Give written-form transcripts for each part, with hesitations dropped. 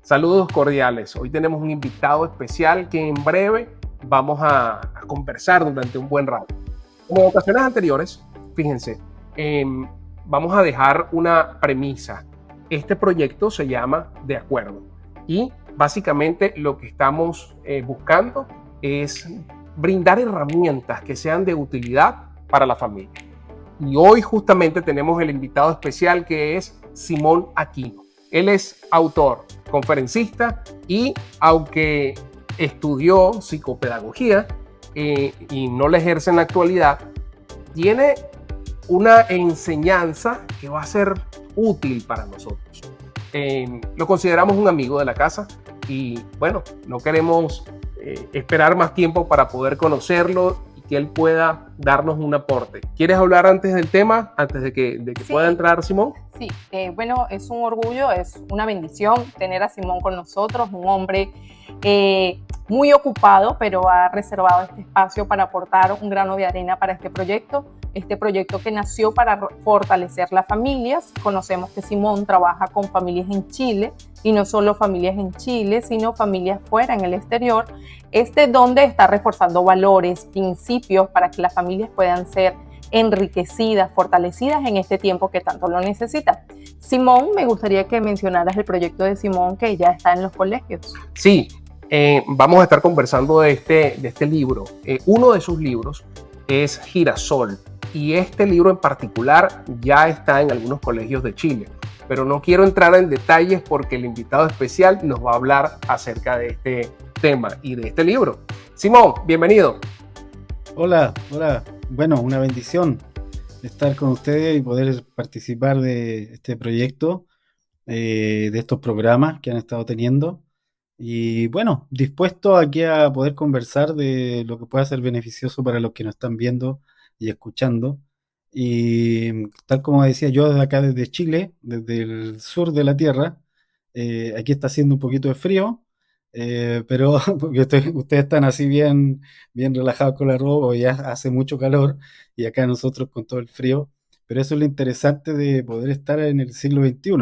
Saludos cordiales. Hoy tenemos un invitado especial que en breve vamos a conversar durante un buen rato. Como en ocasiones anteriores, fíjense, vamos a dejar una premisa. Este proyecto se llama De Acuerdo y básicamente lo que estamos buscando es brindar herramientas que sean de utilidad para la familia. Y hoy justamente tenemos el invitado especial que es Simón Aquino. Él es autor, conferencista y aunque estudió psicopedagogía y no la ejerce en la actualidad, tiene una enseñanza que va a ser útil para nosotros. Lo consideramos un amigo de la casa y bueno, no queremos esperar más tiempo para poder conocerlo y que él pueda darnos un aporte. ¿Quieres hablar antes del tema, antes de que Sí. pueda entrar Simón? Sí, bueno, es un orgullo, es una bendición tener a Simón con nosotros, un hombre muy ocupado, pero ha reservado este espacio para aportar un grano de arena para este proyecto que nació para fortalecer las familias. Conocemos que Simón trabaja con familias en Chile, y no solo familias en Chile, sino familias fuera, en el exterior, donde está reforzando valores, principios para que las familias puedan ser enriquecidas, fortalecidas en este tiempo que tanto lo necesita. Simón, me gustaría que mencionaras el proyecto de Simón que ya está en los colegios. Sí, vamos a estar conversando de este libro. Uno de sus libros es Girasol y este libro en particular ya está en algunos colegios de Chile, pero no quiero entrar en detalles porque el invitado especial nos va a hablar acerca de este tema y de este libro. Simón, bienvenido. Hola. Bueno, una bendición estar con ustedes y poder participar de este proyecto, de estos programas que han estado teniendo. Y bueno, dispuesto aquí a poder conversar de lo que pueda ser beneficioso para los que nos están viendo y escuchando. Y tal como decía yo, desde acá, desde Chile, desde el sur de la tierra, aquí está haciendo un poquito de frío, pero porque ustedes están así bien relajados con la ropa, ya hace mucho calor y acá nosotros con todo el frío. Pero eso es lo interesante de poder estar en el siglo XXI,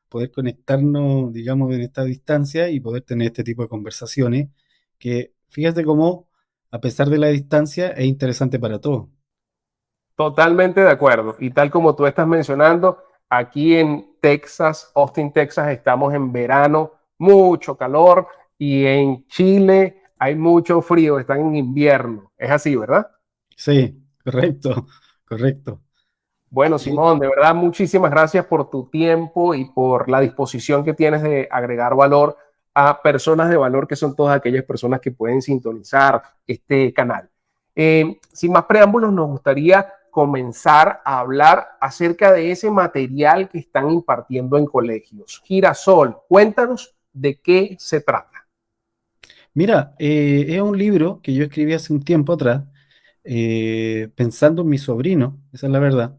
poder conectarnos, digamos, en esta distancia y poder tener este tipo de conversaciones que, fíjate cómo, a pesar de la distancia, es interesante para todos. Totalmente de acuerdo. Y tal como tú estás mencionando, aquí en Texas, Austin, Texas, estamos en verano, mucho calor, y en Chile hay mucho frío, están en invierno. Es así, ¿verdad? Sí, correcto. Bueno, Y Simón, de verdad, muchísimas gracias por tu tiempo y por la disposición que tienes de agregar valor a personas de valor, que son todas aquellas personas que pueden sintonizar este canal. Sin más preámbulos, nos gustaría comenzar a hablar acerca de ese material que están impartiendo en colegios. Girasol, cuéntanos de qué se trata. mira, es un libro que yo escribí hace un tiempo atrás, pensando en mi sobrino, esa es la verdad.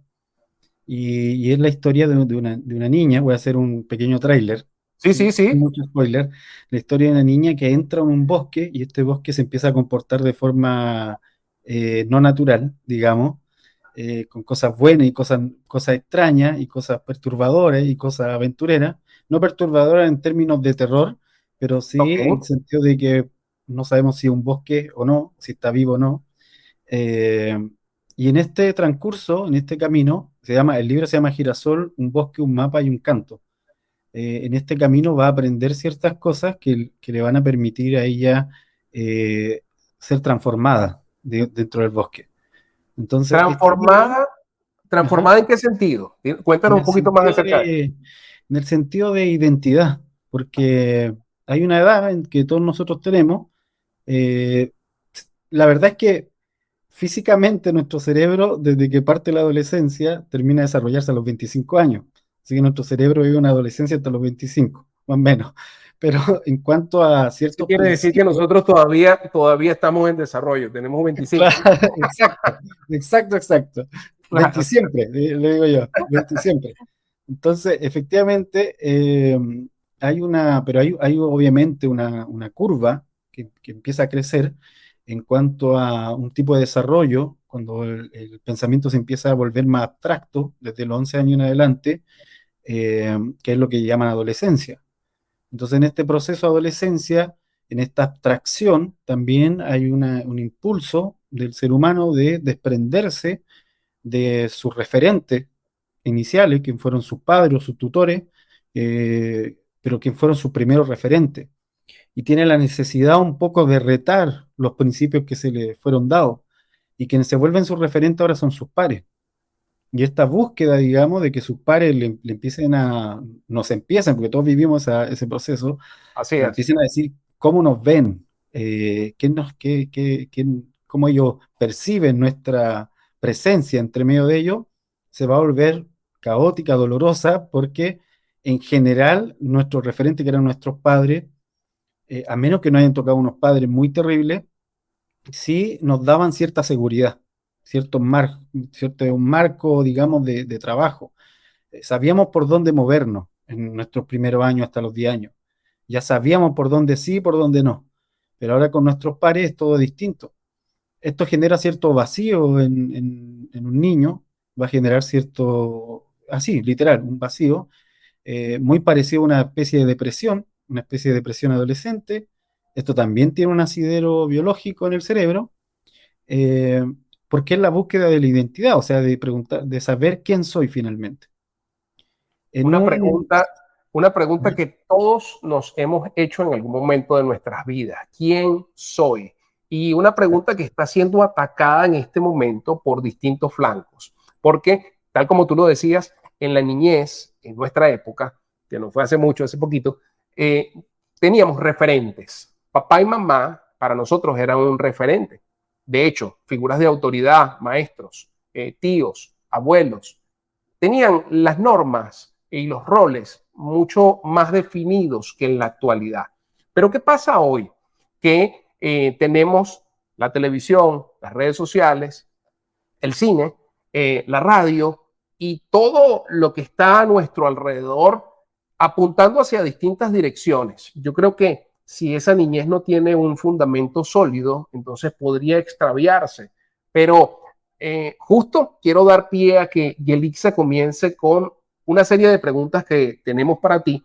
Y es la historia de una niña. Voy a hacer un pequeño tráiler, Sí, sí, sin sí. mucho spoiler. La historia de una niña que entra en un bosque y este bosque se empieza a comportar de forma no natural, digamos, con cosas buenas y cosas extrañas y cosas perturbadoras y cosas aventureras. No perturbadoras en términos de terror, pero sí Ok. en el sentido de que no sabemos si es un bosque o no, si está vivo o no. Eh, y en este transcurso, en este camino, el libro se llama Girasol, un bosque, un mapa y un canto. En este camino va a aprender ciertas cosas que le van a permitir a ella ser transformada dentro del bosque. Entonces, este libro, Transformada, ajá, ¿transformada en qué sentido? en Cuéntanos un el poquito más sentido acerca de eso. en el sentido de identidad, porque hay una edad en que todos nosotros tenemos. eh, la verdad es que físicamente nuestro cerebro, desde que parte la adolescencia, termina de desarrollarse a los 25 años. Así que nuestro cerebro vive una adolescencia hasta los 25, más o menos. Pero en cuanto a Eso ciertos quiere decir que principios, nosotros todavía estamos en desarrollo, tenemos 25. claro, exacto. 20 Claro. siempre, le digo yo, 20 siempre. Entonces, efectivamente, pero hay obviamente una curva que empieza a crecer en cuanto a un tipo de desarrollo, cuando el pensamiento se empieza a volver más abstracto, desde los 11 años en adelante, que es lo que llaman adolescencia. Entonces, en este proceso de adolescencia, en esta abstracción, también hay un impulso del ser humano de desprenderse de sus referentes iniciales, que fueron sus padres o sus tutores, pero que fueron sus primeros referentes. Y tiene la necesidad un poco de retar los principios que se le fueron dados. Y quienes se vuelven sus referentes ahora son sus pares. Y esta búsqueda, digamos, de que sus pares le empiecen nos empiecen, porque todos vivimos ese proceso, Así nos es. empiecen a decir cómo nos ven, cómo ellos perciben nuestra presencia entre medio de ellos, se va a volver caótica, dolorosa, porque en general nuestros referentes, que eran nuestros padres, a menos que no hayan tocado unos padres muy terribles, sí nos daban cierta seguridad, un marco, digamos, de trabajo. Sabíamos por dónde movernos en nuestros primeros años hasta los 10 años. Ya sabíamos por dónde sí y por dónde no. Pero ahora con nuestros pares es todo distinto. Esto genera cierto vacío en un niño, va a generar cierto, así, literal, un vacío, muy parecido a una especie de depresión adolescente. Esto también tiene un asidero biológico en el cerebro, eh, porque es la búsqueda de la identidad, o sea, de preguntar, de saber quién soy finalmente. En Una un, pregunta, una pregunta que todos nos hemos hecho en algún momento de nuestras vidas. ¿Quién soy? Y una pregunta que está siendo atacada en este momento por distintos flancos. Porque, tal como tú lo decías, en la niñez, en nuestra época, que no fue hace mucho, hace poquito, eh, teníamos referentes. Papá y mamá para nosotros eran un referente. De hecho, figuras de autoridad, maestros, tíos, abuelos, tenían las normas y los roles mucho más definidos que en la actualidad. Pero ¿qué pasa hoy? Que tenemos la televisión, las redes sociales, el cine, la radio y todo lo que está a nuestro alrededor apuntando hacia distintas direcciones. Yo creo que si esa niñez no tiene un fundamento sólido, entonces podría extraviarse. Pero justo quiero dar pie a que Yelixa comience con una serie de preguntas que tenemos para ti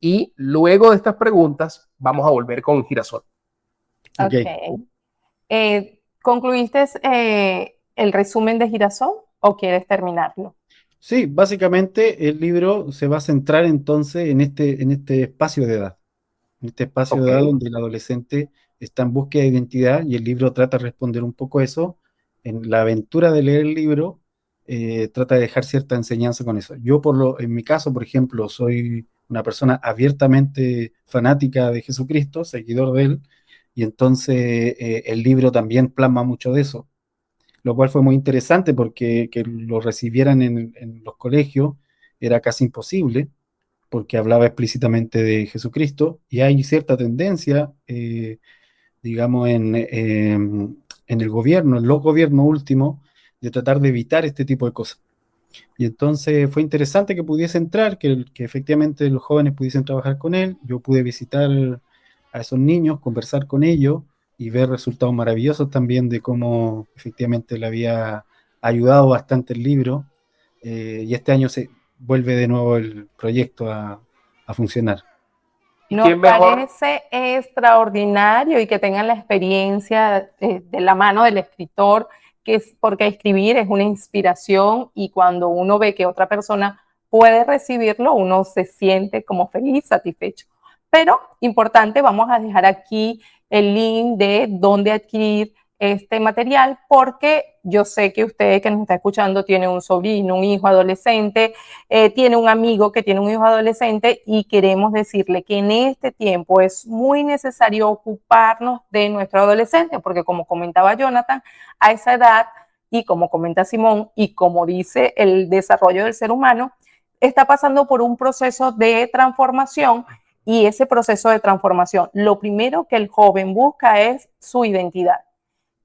y luego de estas preguntas vamos a volver con Girasol. ok. Ok. ¿Concluiste el resumen de Girasol o quieres terminarlo? Sí, básicamente el libro se va a centrar entonces en este espacio de edad, en este espacio Ok, de edad donde el adolescente está en búsqueda de identidad y el libro trata de responder un poco eso. En la aventura de leer el libro, trata de dejar cierta enseñanza con eso. En mi caso, por ejemplo, soy una persona abiertamente fanática de Jesucristo, seguidor de él, y entonces el libro también plasma mucho de eso, lo cual fue muy interesante porque que lo recibieran en los colegios era casi imposible, porque hablaba explícitamente de Jesucristo, y hay cierta tendencia, digamos, en el gobierno, en los gobiernos últimos, de tratar de evitar este tipo de cosas. Y entonces fue interesante que pudiese entrar, que efectivamente los jóvenes pudiesen trabajar con él. Yo pude visitar a esos niños, conversar con ellos y ver resultados maravillosos también de cómo efectivamente le había ayudado bastante el libro. Y este año se vuelve de nuevo el proyecto a funcionar. ¿y Nos quién mejor? parece extraordinario y que tengan la experiencia de la mano del escritor, porque escribir es una inspiración y cuando uno ve que otra persona puede recibirlo, uno se siente como feliz, satisfecho. Pero importante, vamos a dejar aquí el link de dónde adquirir este material, porque yo sé que usted que nos está escuchando tiene un sobrino, un hijo adolescente, tiene un amigo que tiene un hijo adolescente y queremos decirle que en este tiempo es muy necesario ocuparnos de nuestro adolescente, porque como comentaba Jonathan, a esa edad y como comenta Simón y como dice el desarrollo del ser humano, está pasando por un proceso de transformación y ese proceso de transformación, lo primero que el joven busca es su identidad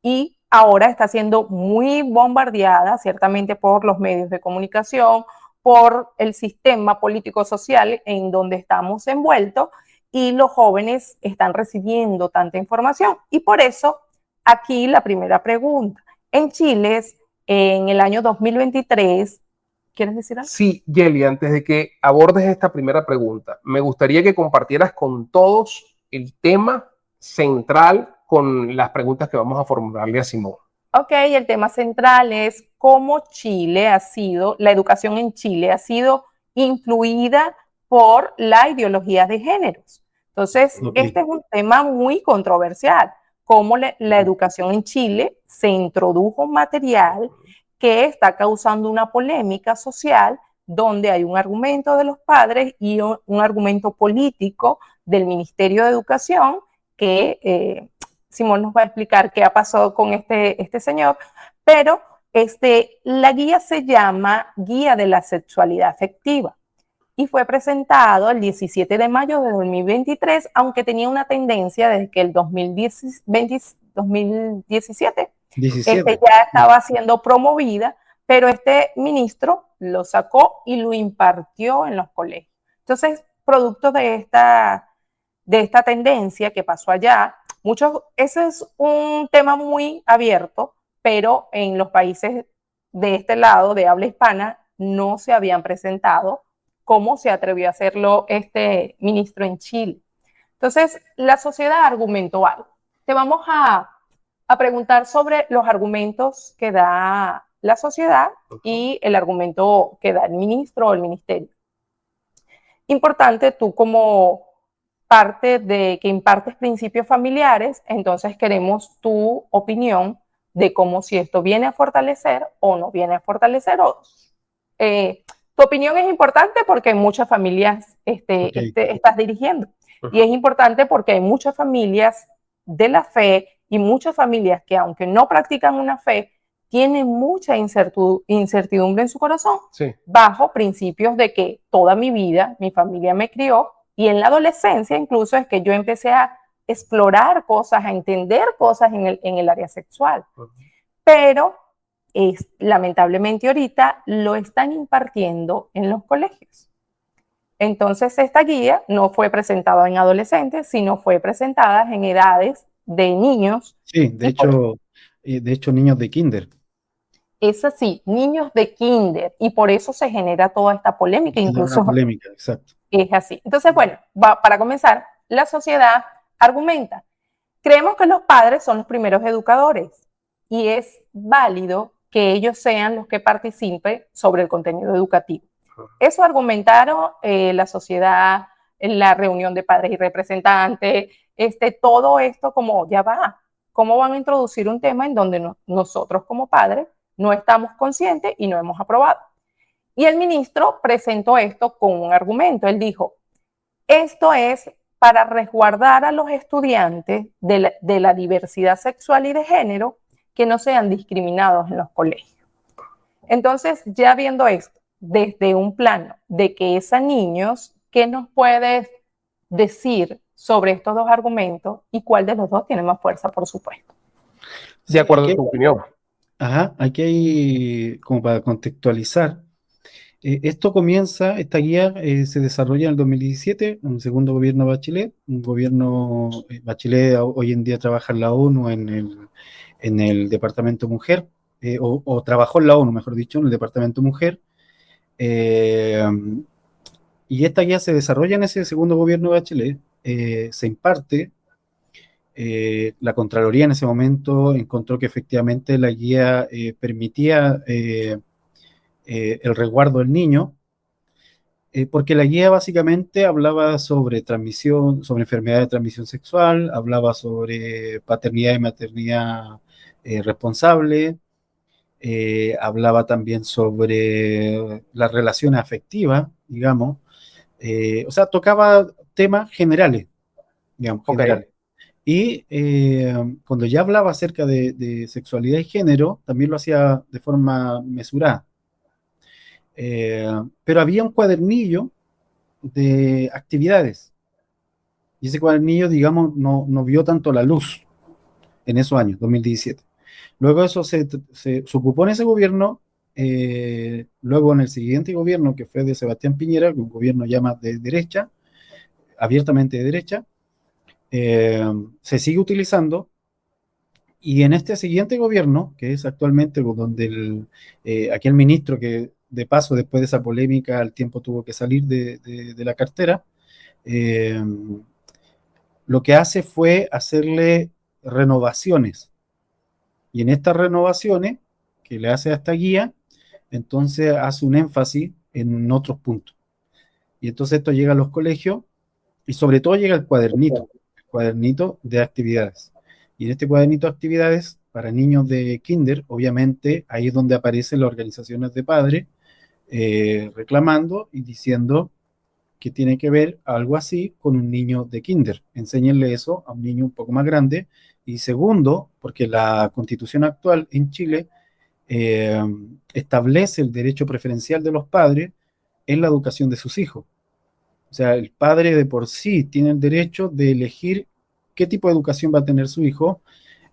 y ahora está siendo muy bombardeada, ciertamente por los medios de comunicación, por el sistema político-social en donde estamos envueltos y los jóvenes están recibiendo tanta información. Y por eso, aquí la primera pregunta. En Chile, en el año 2023, ¿Quieres decir algo? Sí, Yeli, antes de que abordes esta primera pregunta, me gustaría que compartieras con todos el tema central con las preguntas que vamos a formularle a Simón. Ok, el tema central es cómo la educación en Chile ha sido influida por la ideología de géneros. Entonces, este es un tema muy controversial, cómo la educación en Chile se introdujo un material que está causando una polémica social donde hay un argumento de los padres y un argumento político del Ministerio de Educación que Simón nos va a explicar qué ha pasado con este señor, pero la guía se llama Guía de la Sexualidad Afectiva y fue presentado el 17 de mayo de 2023, aunque tenía una tendencia desde que el 2017 ya estaba siendo promovida, pero este ministro lo sacó y lo impartió en los colegios. Entonces, producto de esta tendencia que pasó allá, ese es un tema muy abierto, pero en los países de este lado, de habla hispana, no se habían presentado cómo se atrevió a hacerlo este ministro en Chile. Entonces, la sociedad argumentó algo. Te vamos a preguntar sobre los argumentos que da la sociedad y el argumento que da el ministro o el ministerio. Importante, tú como parte de que impartes principios familiares, entonces queremos tu opinión de cómo si esto viene a fortalecer o no viene a fortalecer. Tu opinión es importante porque en muchas familias estás dirigiendo. Y es importante porque hay muchas familias de la fe y muchas familias que aunque no practican una fe, tienen mucha incertidumbre en su corazón, bajo principios de que toda mi vida mi familia me crió, y en la adolescencia incluso es que yo empecé a explorar cosas, a entender cosas en el área sexual. Pero lamentablemente ahorita lo están impartiendo en los colegios. Entonces esta guía no fue presentada en adolescentes, sino fue presentada en edades de niños. Sí, de hecho niños de kinder. Es así, niños de kinder, y por eso se genera toda esta polémica, incluso. Una polémica, exacto. Es así. Entonces, bueno, para comenzar, la sociedad argumenta, creemos que los padres son los primeros educadores y es válido que ellos sean los que participen sobre el contenido educativo. Eso argumentaron la sociedad en la reunión de padres y representantes, todo esto como ya va, ¿cómo van a introducir un tema en donde nosotros como padres no estamos conscientes y no hemos aprobado? Y el ministro presentó esto con un argumento. Él dijo, esto es para resguardar a los estudiantes de la diversidad sexual y de género que no sean discriminados en los colegios. Entonces, ya viendo esto, desde un plano de que es a niños, ¿qué nos puedes decir sobre estos dos argumentos y cuál de los dos tiene más fuerza, por supuesto? De acuerdo con tu opinión. Ajá, aquí hay, como para contextualizar, esta guía se desarrolla en el 2017, en el segundo gobierno Bachelet. Un gobierno, Bachelet hoy en día trabaja en la ONU en el Departamento Mujer, o trabajó en la ONU, mejor dicho, en el Departamento Mujer. Y esta guía se desarrolla en ese segundo gobierno Bachelet, se imparte. La Contraloría en ese momento encontró que efectivamente la guía permitía el resguardo del niño, porque la guía básicamente hablaba sobre transmisión, sobre enfermedades de transmisión sexual, hablaba sobre paternidad y maternidad responsable, hablaba también sobre las relaciones afectivas, digamos, o sea, tocaba temas generales, digamos, generales. Y cuando ya hablaba acerca de sexualidad y género, también lo hacía de forma mesurada. Pero había un cuadernillo de actividades. Y ese cuadernillo, digamos, no vio tanto la luz en esos años, 2017. Luego eso se ocupó en ese gobierno. Luego en el siguiente gobierno, que fue de Sebastián Piñera, que un gobierno ya más de derecha, abiertamente de derecha, se sigue utilizando. Y en este siguiente gobierno, que es actualmente donde aquel ministro que de paso, después de esa polémica, al tiempo tuvo que salir de la cartera. Eh, lo que hace fue hacerle renovaciones. Y en estas renovaciones que le hace a esta guía, entonces hace un énfasis en otros puntos. Y entonces esto llega a los colegios y sobre todo llega el cuadernito de actividades. Y en este cuadernito de actividades, para niños de kinder, obviamente ahí es donde aparecen las organizaciones de padres reclamando y diciendo que tiene que ver algo así con un niño de kinder. Enséñenle eso a un niño un poco más grande. Y segundo, porque la constitución actual en Chile eh, establece el derecho preferencial de los padres en la educación de sus hijos. O sea, el padre de por sí tiene el derecho de elegir qué tipo de educación va a tener su hijo,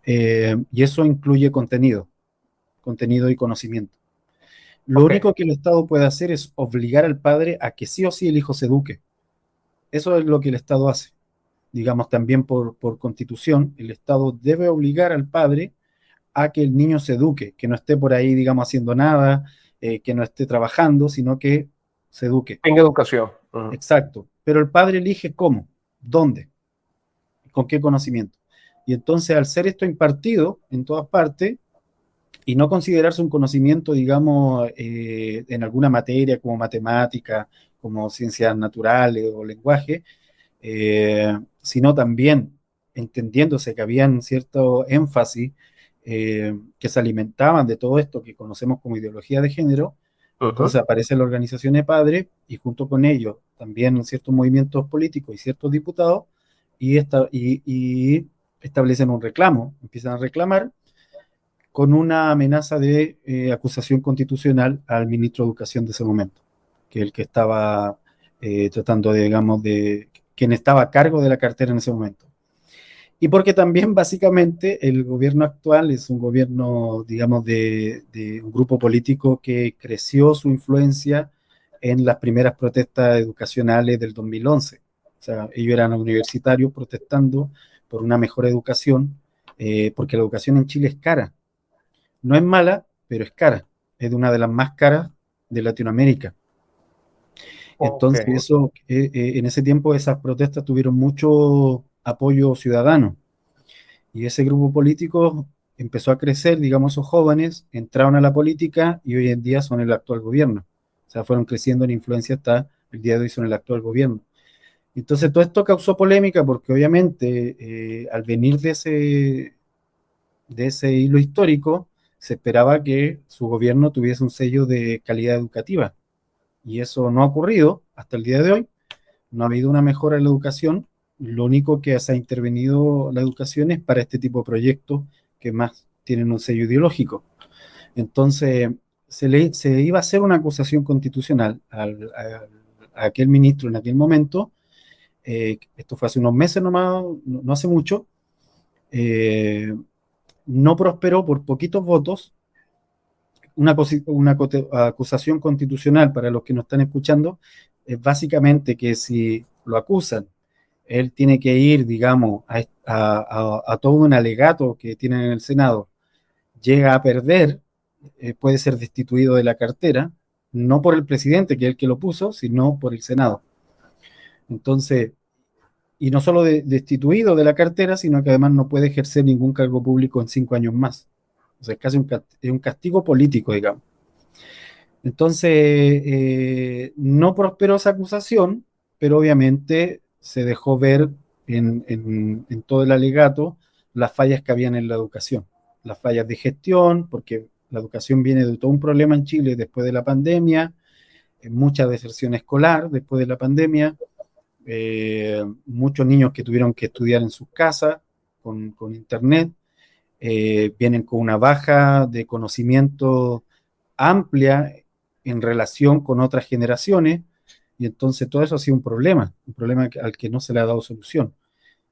y eso incluye contenido y conocimiento. Lo Ok, único que el Estado puede hacer es obligar al padre a que sí o sí el hijo se eduque. Eso es lo que el Estado hace. Digamos, también por constitución, el Estado debe obligar al padre a que el niño se eduque, que no esté por ahí, digamos, haciendo nada, que no esté trabajando, sino que se eduque. en educación. Ujú. Exacto. Pero el padre elige cómo, dónde, con qué conocimiento. Y entonces, al ser esto impartido en todas partes y no considerarse un conocimiento, digamos, en alguna materia como matemática, como ciencias naturales o lenguaje, sino también entendiéndose que habían cierto énfasis que se alimentaban de todo esto que conocemos como ideología de género. Ujú. Entonces aparece la organización de padres y junto con ellos también ciertos movimientos políticos y ciertos diputados y establecen un reclamo, empiezan a reclamar con una amenaza de acusación constitucional al ministro de Educación de ese momento, que es el que estaba tratando de, digamos, de quien estaba a cargo de la cartera en ese momento. Y porque también básicamente el gobierno actual es un gobierno, digamos, de un grupo político que creció su influencia en las primeras protestas educacionales del 2011. O sea, ellos eran universitarios protestando por una mejor educación, porque la educación en Chile es cara. No es mala, pero es cara. Es de una de las más caras de Latinoamérica. Ok, Entonces, eso, en ese tiempo esas protestas tuvieron mucho apoyo ciudadano. Y ese grupo político empezó a crecer, digamos, esos jóvenes entraron a la política y hoy en día son el actual gobierno. O sea, fueron creciendo en influencia hasta el día de hoy son el actual gobierno. Entonces, todo esto causó polémica porque obviamente al venir de ese hilo histórico, se esperaba que su gobierno tuviese un sello de calidad educativa. Y eso no ha ocurrido hasta el día de hoy. No ha habido una mejora en la educación. Lo único que se ha intervenido la educación es para este tipo de proyectos que más tienen un sello ideológico. Entonces, se iba a hacer una acusación constitucional a aquel ministro en aquel momento. Esto fue hace unos meses nomás, no hace mucho. Eh, no prosperó por poquitos votos. Una acusación constitucional, para los que nos están escuchando, es básicamente que si lo acusan, él tiene que ir, digamos, a todo un alegato que tienen en el Senado, llega a perder, puede ser destituido de la cartera, no por el presidente, que es el que lo puso, sino por el Senado. Entonces, y no solo destituido de la cartera, sino que además no puede ejercer ningún cargo público en 5 años más. O sea, es casi un castigo político, digamos. Entonces, no prosperó esa acusación, pero obviamente se dejó ver en todo el alegato las fallas que habían en la educación, las fallas de gestión, porque la educación viene de todo un problema en Chile después de la pandemia, mucha deserción escolar después de la pandemia, muchos niños que tuvieron que estudiar en sus casas con internet, vienen con una baja de conocimiento amplia en relación con otras generaciones, y entonces todo eso ha sido un problema al que no se le ha dado solución.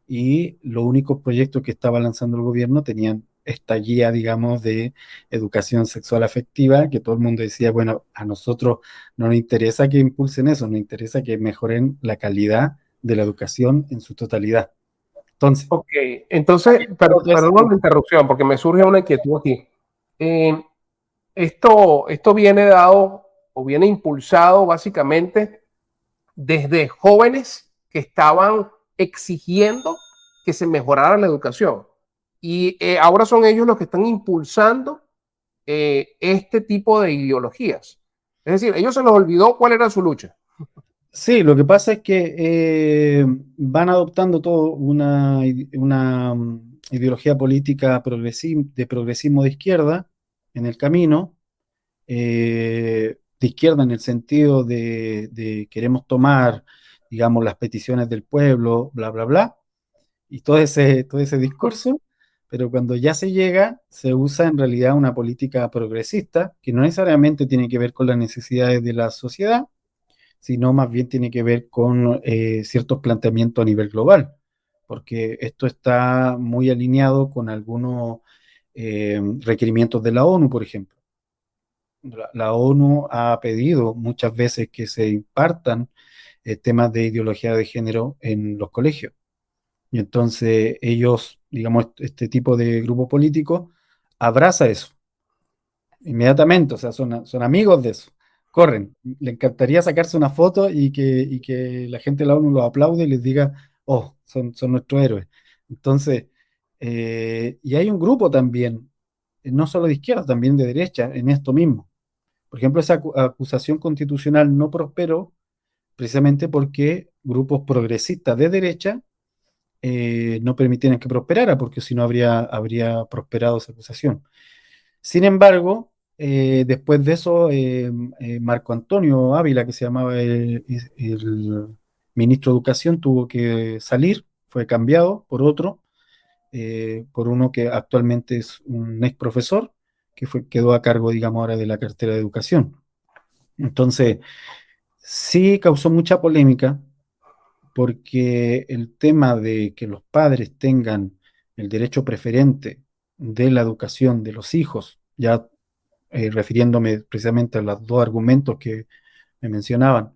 Y los únicos proyectos que estaba lanzando el gobierno tenían esta guía, digamos, de educación sexual afectiva, que todo el mundo decía, bueno, a nosotros no nos interesa que impulsen eso, nos interesa que mejoren la calidad de la educación en su totalidad. Entonces, ok. Entonces, todo ese perdón la interrupción, porque me surge una inquietud aquí. Eh, esto viene dado o viene impulsado básicamente desde jóvenes que estaban exigiendo que se mejorara la educación. Y ahora son ellos los que están impulsando este tipo de ideologías. Es decir, ellos se les olvidó cuál era su lucha. Sí, lo que pasa es que van adoptando todo una ideología política de progresismo de izquierda en el camino, de izquierda en el sentido de queremos tomar, digamos, las peticiones del pueblo, bla, bla, bla, y todo ese discurso, pero cuando ya se llega, se usa en realidad una política progresista que no necesariamente tiene que ver con las necesidades de la sociedad, sino más bien tiene que ver con ciertos planteamientos a nivel global, porque esto está muy alineado con algunos requerimientos de la ONU, por ejemplo. La ONU ha pedido muchas veces que se impartan temas de ideología de género en los colegios. Y entonces ellos, digamos, este tipo de grupo político abraza eso inmediatamente, o sea, son amigos de eso, corren. Le encantaría sacarse una foto y que la gente de la ONU los aplaude y les diga, oh, son nuestros héroes. Entonces, y hay un grupo también, no solo de izquierda, también de derecha, en esto mismo. Por ejemplo, esa acusación constitucional no prosperó precisamente porque grupos progresistas de derecha no permitieran que prosperara, porque si no habría prosperado esa acusación. Sin embargo, después de eso, Marco Antonio Ávila, que se llamaba el ministro de Educación, tuvo que salir, fue cambiado por otro, por uno que actualmente es un ex profesor, que quedó a cargo, digamos, ahora de la cartera de Educación. Entonces, sí causó mucha polémica, porque el tema de que los padres tengan el derecho preferente de la educación de los hijos, ya refiriéndome precisamente a los dos argumentos que me mencionaban,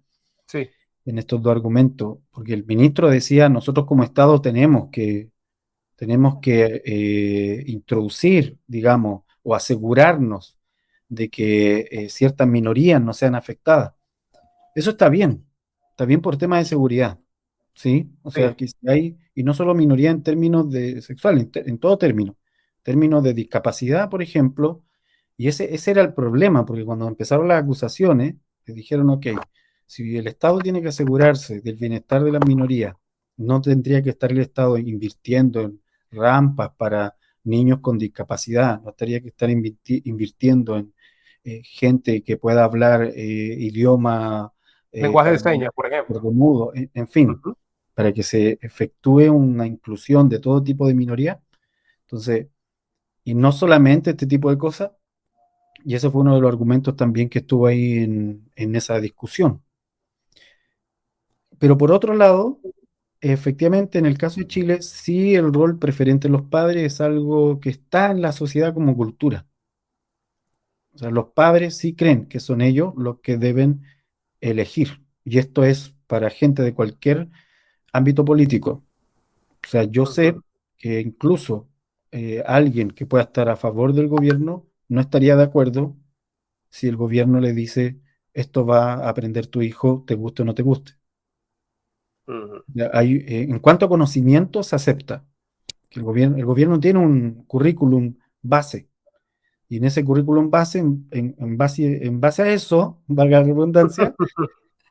Sí, en estos dos argumentos, porque el ministro decía, nosotros como Estado tenemos que introducir, digamos, o asegurarnos de que ciertas minorías no sean afectadas. Eso está bien por temas de seguridad, ¿sí? O sea, sí, que si hay, y no solo minoría en términos de sexual, en todo término, términos de discapacidad, por ejemplo, y ese era el problema, porque cuando empezaron las acusaciones, le dijeron, ok, si el Estado tiene que asegurarse del bienestar de las minorías, no tendría que estar el Estado invirtiendo en rampas para niños con discapacidad, no tendría que estar invirtiendo en gente que pueda hablar idioma lenguaje de para señas, por ejemplo. sordomudo, en fin, Ujú. para que se efectúe una inclusión de todo tipo de minoría. Entonces, y no solamente este tipo de cosas, y ese fue uno de los argumentos también que estuvo ahí en esa discusión. Pero por otro lado, efectivamente, en el caso de Chile, sí el rol preferente de los padres es algo que está en la sociedad como cultura. O sea, los padres sí creen que son ellos los que deben elegir. Y esto es para gente de cualquier ámbito político. O sea, yo sé Ujú. que incluso alguien que pueda estar a favor del gobierno no estaría de acuerdo si el gobierno le dice, esto va a aprender tu hijo, te guste o no te guste. Ujú. Ya en cuanto a conocimiento, se acepta que el gobierno tiene un currículum base. Y en ese currículum base, en base a eso, valga la redundancia,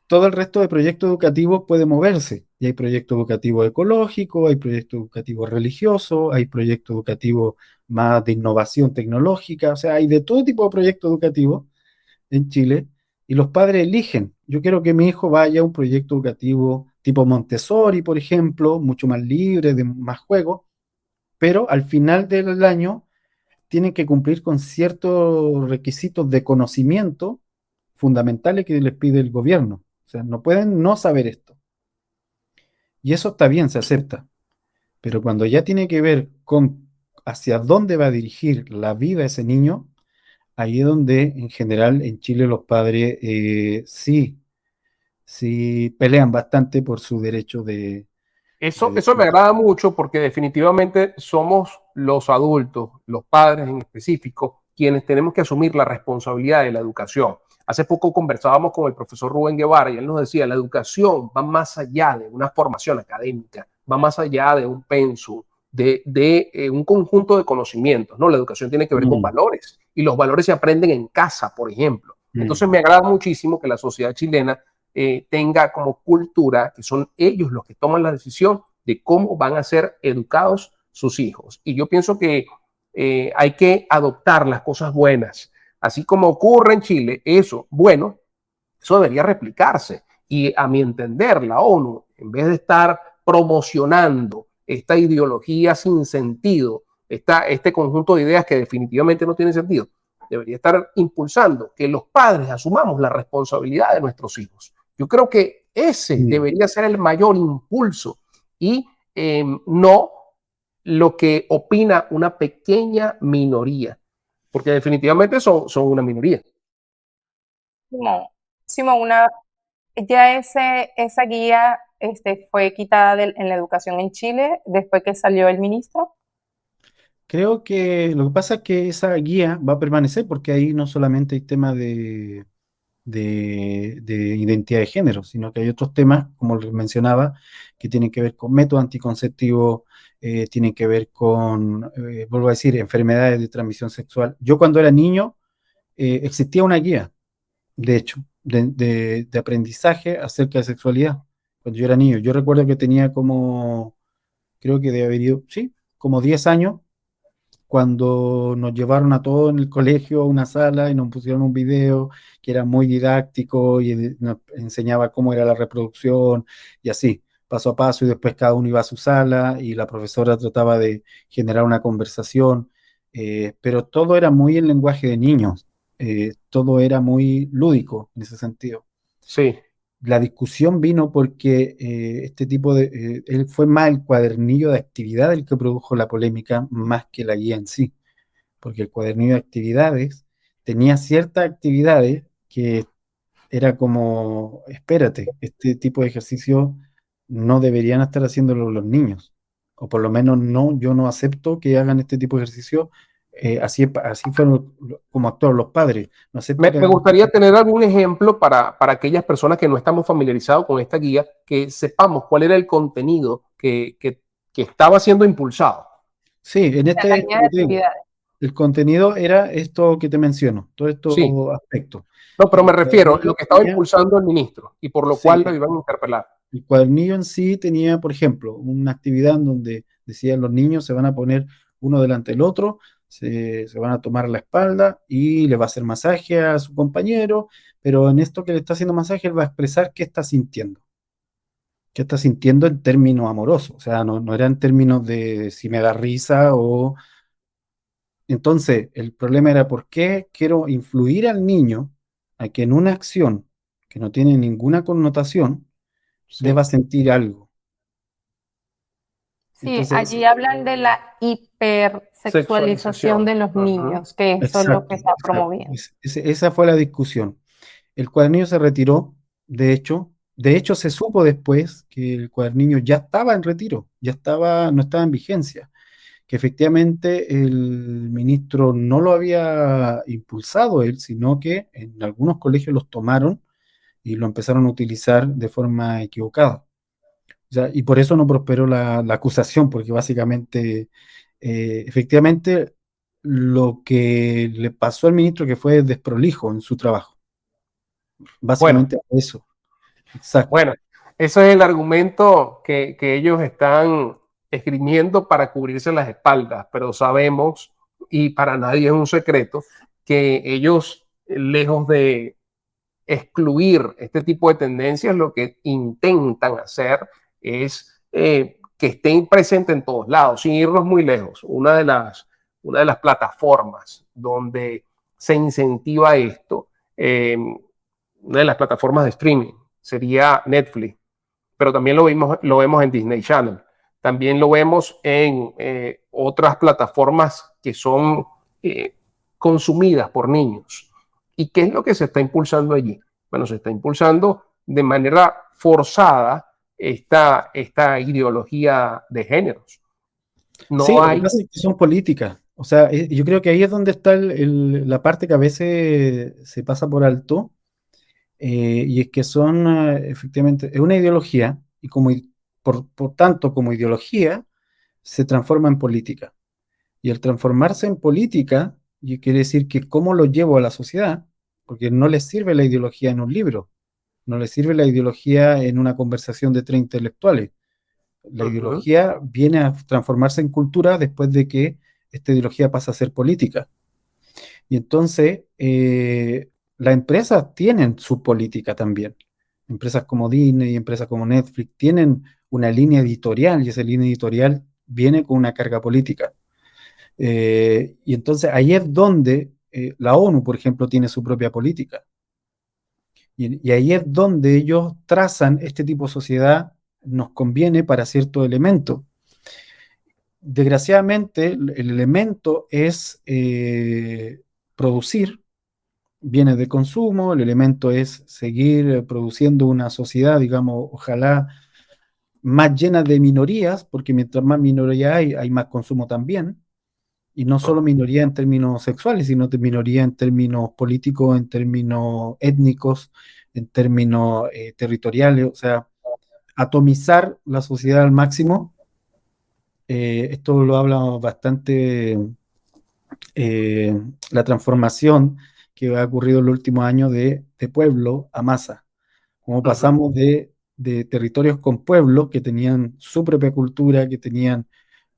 todo el resto de proyectos educativos puede moverse. Y hay proyectos educativos ecológicos, hay proyectos educativos religiosos, hay proyectos educativos más de innovación tecnológica, o sea, hay de todo tipo de proyectos educativos en Chile y los padres eligen. Yo quiero que mi hijo vaya a un proyecto educativo tipo Montessori, por ejemplo, mucho más libre, de más juego, pero al final del año tienen que cumplir con ciertos requisitos de conocimiento fundamentales que les pide el gobierno. O sea, no pueden no saber esto. Y eso está bien, se acepta. Pero cuando ya tiene que ver con hacia dónde va a dirigir la vida ese niño, ahí es donde en general en Chile los padres sí pelean bastante por su derecho de Eso me decir. agrada mucho porque definitivamente somos los adultos, los padres en específico, quienes tenemos que asumir la responsabilidad de la educación. Hace poco conversábamos con el profesor Rubén Guevara y él nos decía, la educación va más allá de una formación académica, va más allá de un pensum, de un conjunto de conocimientos, ¿no? La educación tiene que ver con valores y los valores se aprenden en casa, por ejemplo. Entonces me agrada muchísimo que la sociedad chilena tenga como cultura que son ellos los que toman la decisión de cómo van a ser educados sus hijos. Y yo pienso que hay que adoptar las cosas buenas. Así como ocurre en Chile, eso, bueno, eso debería replicarse. Y a mi entender, la ONU, en vez de estar promocionando esta ideología sin sentido, este conjunto de ideas que definitivamente no tienen sentido, debería estar impulsando que los padres asumamos la responsabilidad de nuestros hijos. Yo creo que ese debería ser el mayor impulso y no lo que opina una pequeña minoría, porque definitivamente son una minoría. Simón, ya esa guía fue quitada en la educación en Chile después que salió el ministro. Creo que lo que pasa es que esa guía va a permanecer porque ahí no solamente hay temas de identidad de género, sino que hay otros temas, como les mencionaba, que tienen que ver con métodos anticonceptivos, tienen que ver con, vuelvo a decir, enfermedades de transmisión sexual. Yo cuando era niño existía una guía, de hecho, de aprendizaje acerca de sexualidad, cuando yo era niño. Yo recuerdo que tenía como, creo que de haber ido, sí, como 10 años cuando nos llevaron a todos en el colegio a una sala y nos pusieron un video que era muy didáctico y nos enseñaba cómo era la reproducción y así, paso a paso, y después cada uno iba a su sala y la profesora trataba de generar una conversación, pero todo era muy en lenguaje de niños, todo era muy lúdico en ese sentido. Sí. La discusión vino porque este tipo de, él fue más el cuadernillo de actividad el que produjo la polémica más que la guía en sí, porque el cuadernillo de actividades tenía ciertas actividades que era como, espérate, este tipo de ejercicio no deberían estar haciéndolo los niños, o por lo menos no, yo no acepto que hagan este tipo de ejercicio, así fueron como actuaron los padres, no acepto que Me hagan gustaría tener algún ejemplo para aquellas personas que no estamos familiarizados con esta guía, que sepamos cuál era el contenido que estaba siendo impulsado. Sí, en La este, guía de como te digo, actividades. el contenido era esto que te menciono, todos Sí, estos aspectos. no, pero Y me el refiero a cuadernillo lo que estaba tenía, impulsando el ministro y por lo cual sí, lo iban a interpelar. el cuadernillo en sí tenía, por ejemplo, una actividad en donde decían los niños se van a poner uno delante del otro, se van a tomar la espalda y le va a hacer masaje a su compañero, pero en esto que le está haciendo masaje, él va a expresar qué está sintiendo en términos amorosos, o sea, no era en términos de si me da risa o... Entonces, el problema era por qué quiero influir al niño a que en una acción que no tiene ninguna connotación Sí, deba sentir algo. Sí, Entonces, allí hablan de la hipersexualización sexualización. de los Ujú. niños, que eso es lo que exacto, está exacto. promoviendo. Esa fue la discusión. El cuadernillo se retiró, de hecho se supo después que el cuadernillo ya estaba en retiro, ya estaba, no estaba en vigencia, que efectivamente el ministro no lo había impulsado él, sino que en algunos colegios los tomaron y lo empezaron a utilizar de forma equivocada. O sea, y por eso no prosperó la acusación, porque básicamente, efectivamente, lo que le pasó al ministro que fue desprolijo en su trabajo. Bueno, Básicamente eso, exacto. bueno, ese es el argumento que ellos están esgrimiendo para cubrirse las espaldas, pero sabemos, y para nadie es un secreto, que ellos, lejos de excluir este tipo de tendencias, lo que intentan hacer es que estén presentes en todos lados, sin irnos muy lejos. Una de las plataformas donde se incentiva esto, una de las plataformas de streaming, sería Netflix, pero también lo vemos en Disney Channel. También lo vemos en otras plataformas que son consumidas por niños. ¿Y qué es lo que se está impulsando allí? Bueno, se está impulsando de manera forzada esta ideología de géneros. Sí, No lo que hay, pasa es que son políticas. O sea, yo creo que ahí es donde está la parte que a veces se pasa por alto, y es que son, efectivamente, es una ideología, y por tanto, como ideología, se transforma en política. Y el transformarse en política, y quiere decir que cómo lo llevo a la sociedad, porque no les sirve la ideología en un libro, no les sirve la ideología en una conversación de tres intelectuales. La Ujú. ideología viene a transformarse en cultura después de que esta ideología pasa a ser política. Y entonces, las empresas tienen su política también. Empresas como Disney, empresas como Netflix, tienen una línea editorial y esa línea editorial viene con una carga política. Y entonces ahí es donde la ONU, por ejemplo, tiene su propia política. Y ahí es donde ellos trazan este tipo de sociedad nos conviene para cierto elemento. Desgraciadamente, el elemento es producir bienes de consumo, el elemento es seguir produciendo una sociedad, digamos, ojalá más llena de minorías, porque mientras más minoría hay más consumo también, y no solo minoría en términos sexuales, sino de minoría en términos políticos, en términos étnicos, en términos territoriales, o sea, atomizar la sociedad al máximo. Esto lo habla bastante eh, la transformación que ha ocurrido en los últimos años de pueblo a masa, como Ujú. pasamos de territorios con pueblos que tenían su propia cultura, que tenían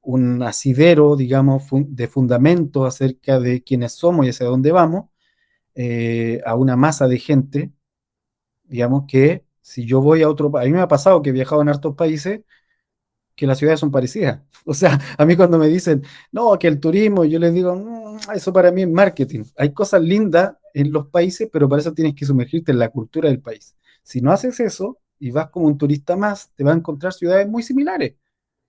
un asidero, digamos, de fundamento acerca de quiénes somos y hacia dónde vamos, a una masa de gente, digamos, que si yo voy a otro país, a mí me ha pasado que he viajado en hartos países que las ciudades son parecidas. O sea, a mí cuando me dicen, no, que el turismo, yo les digo, eso para mí es marketing. Hay cosas lindas en los países, pero para eso tienes que sumergirte en la cultura del país. Si no haces eso y vas como un turista más, te vas a encontrar ciudades muy similares.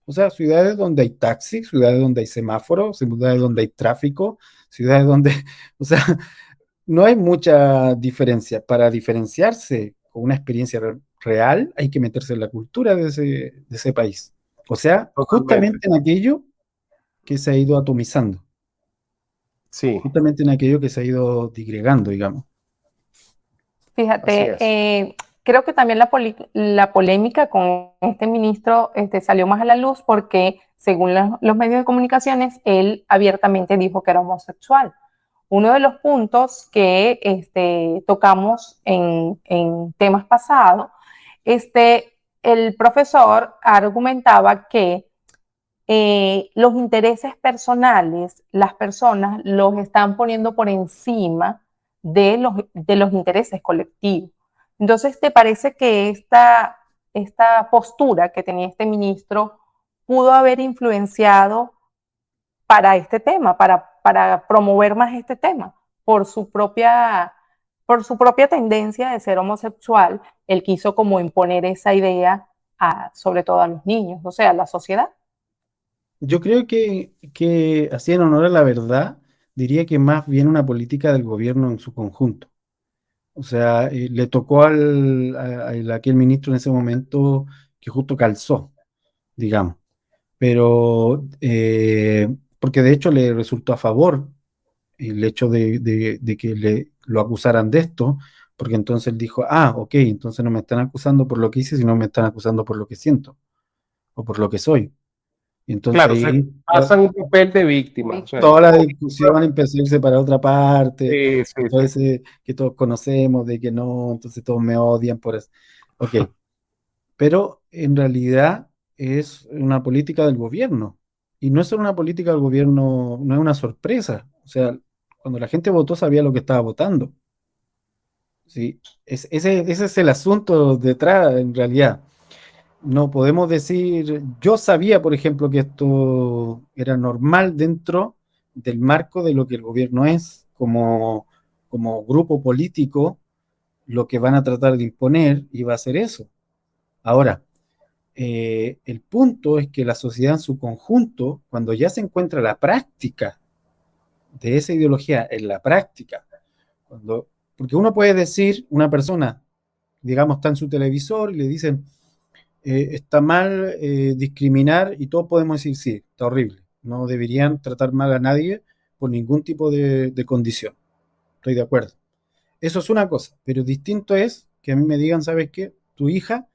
O sea, ciudades donde hay taxis, ciudades donde hay semáforos, ciudades donde hay tráfico, ciudades donde, o sea, no hay mucha diferencia. Para diferenciarse con una experiencia real, hay que meterse en la cultura de ese país. O sea, Totalmente. justamente en aquello que se ha ido atomizando, Sí, justamente en aquello que se ha ido digregando, digamos. así Fíjate, es. creo que también la polémica con este ministro salió más a la luz porque, según los medios de comunicaciones, él abiertamente dijo que era homosexual. Uno de los puntos que tocamos en temas pasados, el profesor argumentaba que los intereses personales, las personas los están poniendo por encima de los intereses colectivos. Entonces, ¿te parece que esta postura que tenía este ministro pudo haber influenciado para este tema, para promover más este tema, por por su propia tendencia de ser homosexual? Él quiso como imponer esa idea sobre todo a los niños, o sea, a la sociedad. Yo creo que, así en honor a la verdad, diría que más bien una política del gobierno en su conjunto. O sea, le tocó a aquel ministro en ese momento que justo calzó, digamos. Pero, porque de hecho le resultó a favor el hecho de que lo acusaran de esto, porque entonces él dijo, ah, ok, entonces no me están acusando por lo que hice, sino me están acusando por lo que siento o por lo que soy. Y entonces Claro, se ahí pasan un papel de víctima. O sea, toda la discusión empezó a irse para otra parte, sí, sí, y todo sí. ese que todos conocemos, de que no, entonces todos me odian por eso. Ok, pero en realidad es una política del gobierno. Y no es solo una política del gobierno, no es una sorpresa. O sea, cuando la gente votó sabía lo que estaba votando. ¿Sí? Ese es el asunto detrás, en realidad. No podemos decir, yo sabía, por ejemplo, que esto era normal dentro del marco de lo que el gobierno es, como grupo político, lo que van a tratar de imponer y va a ser eso. Ahora, el punto es que la sociedad en su conjunto, cuando ya se encuentra la práctica de esa ideología en la práctica, porque uno puede decir, una persona, digamos, está en su televisor y le dicen, está mal discriminar y todos podemos decir, sí, está horrible, no deberían tratar mal a nadie por ningún tipo de condición, estoy de acuerdo. Eso es una cosa, pero distinto es que a mí me digan, ¿sabes qué? Tu hija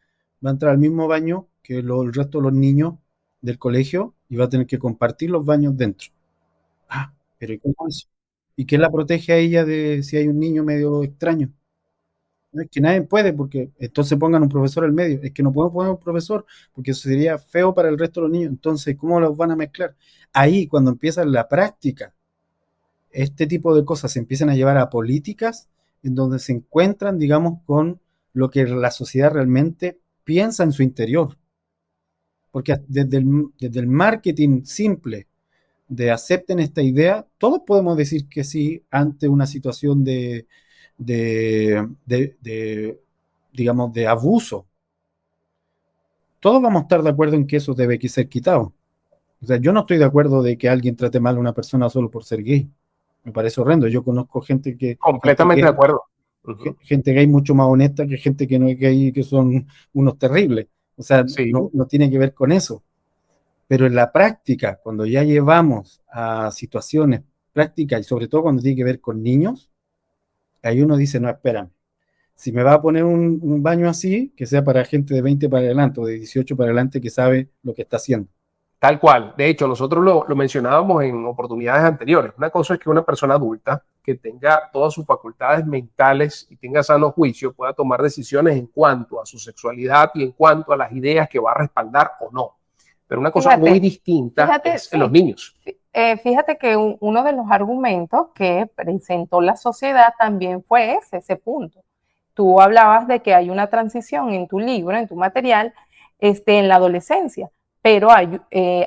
va a entrar al mismo baño que el resto de los niños del colegio y va a tener que compartir los baños dentro. Ah, pero ¿y cómo es? ¿Y qué la protege a ella de si hay un niño medio extraño? No, es que nadie puede, porque entonces pongan un profesor al medio. Es que no podemos poner un profesor, porque eso sería feo para el resto de los niños. Entonces, ¿cómo los van a mezclar? Ahí, cuando empieza la práctica, este tipo de cosas se empiezan a llevar a políticas en donde se encuentran, digamos, con lo que la sociedad realmente piensa en su interior. Porque desde el marketing simple de acepten esta idea, todos podemos decir que sí ante una situación de, digamos, de abuso. Todos vamos a estar de acuerdo en que eso debe ser quitado. O sea, yo no estoy de acuerdo de que alguien trate mal a una persona solo por ser gay. Me parece horrendo. Yo conozco Completamente de acuerdo. Ujú. gente gay mucho más honesta que gente que no es gay, que son unos terribles. O sea, Sí, no tiene que ver con eso. Pero en la práctica, cuando ya llevamos a situaciones prácticas y sobre todo cuando tiene que ver con niños, ahí uno dice, no, espérame, si me va a poner un baño así, que sea para gente de 20 para adelante o de 18 para adelante que sabe lo que está haciendo. tal cual. De hecho, nosotros lo mencionábamos en oportunidades anteriores. Una cosa es que una persona adulta que tenga todas sus facultades mentales y tenga sano juicio pueda tomar decisiones en cuanto a su sexualidad y en cuanto a las ideas que va a respaldar o no. Pero una cosa muy distinta es en los Sí. niños. Fíjate que uno de los argumentos que presentó la sociedad también fue ese punto. Tú hablabas de que hay una transición en tu libro, en tu material, en la adolescencia, pero hay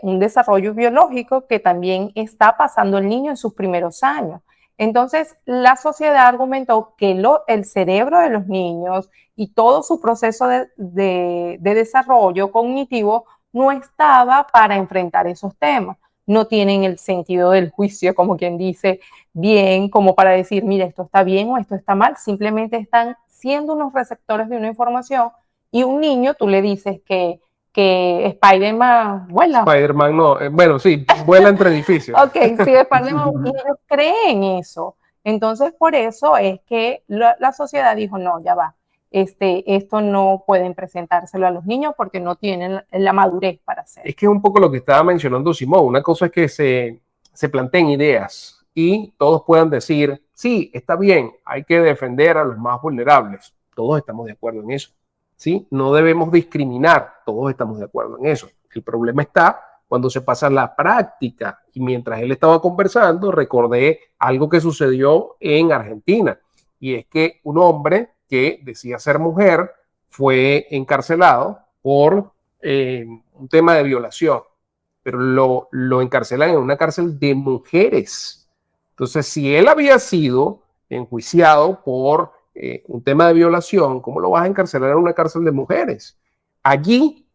un desarrollo biológico que también está pasando el niño en sus primeros años. Entonces, la sociedad argumentó que el cerebro de los niños y todo su proceso de desarrollo cognitivo no estaba para enfrentar esos temas. No tienen el sentido del juicio, como quien dice, bien, como para decir, mira, esto está bien o esto está mal. Simplemente están siendo unos receptores de una información y un niño, tú le dices que Spider-Man vuela. Spider-Man no, bueno, sí, vuela entre edificios. Ok, sí, Spider-Man, y ellos creen eso. Entonces, por eso es que la sociedad dijo, no, ya va, esto no pueden presentárselo a los niños porque no tienen la madurez para hacerlo. Es que es un poco lo que estaba mencionando Simón. Una cosa es que se planteen ideas y todos puedan decir, sí, está bien, hay que defender a los más vulnerables. Todos estamos de acuerdo en eso. ¿Sí? No debemos discriminar, todos estamos de acuerdo en eso. El problema está cuando se pasa la práctica. Y mientras él estaba conversando, recordé algo que sucedió en Argentina. Y es que un hombre que decía ser mujer fue encarcelado por un tema de violación, pero lo encarcelan en una cárcel de mujeres. Entonces, si él había sido enjuiciado por un tema de violación, ¿cómo lo vas a encarcelar en una cárcel de mujeres? Allí,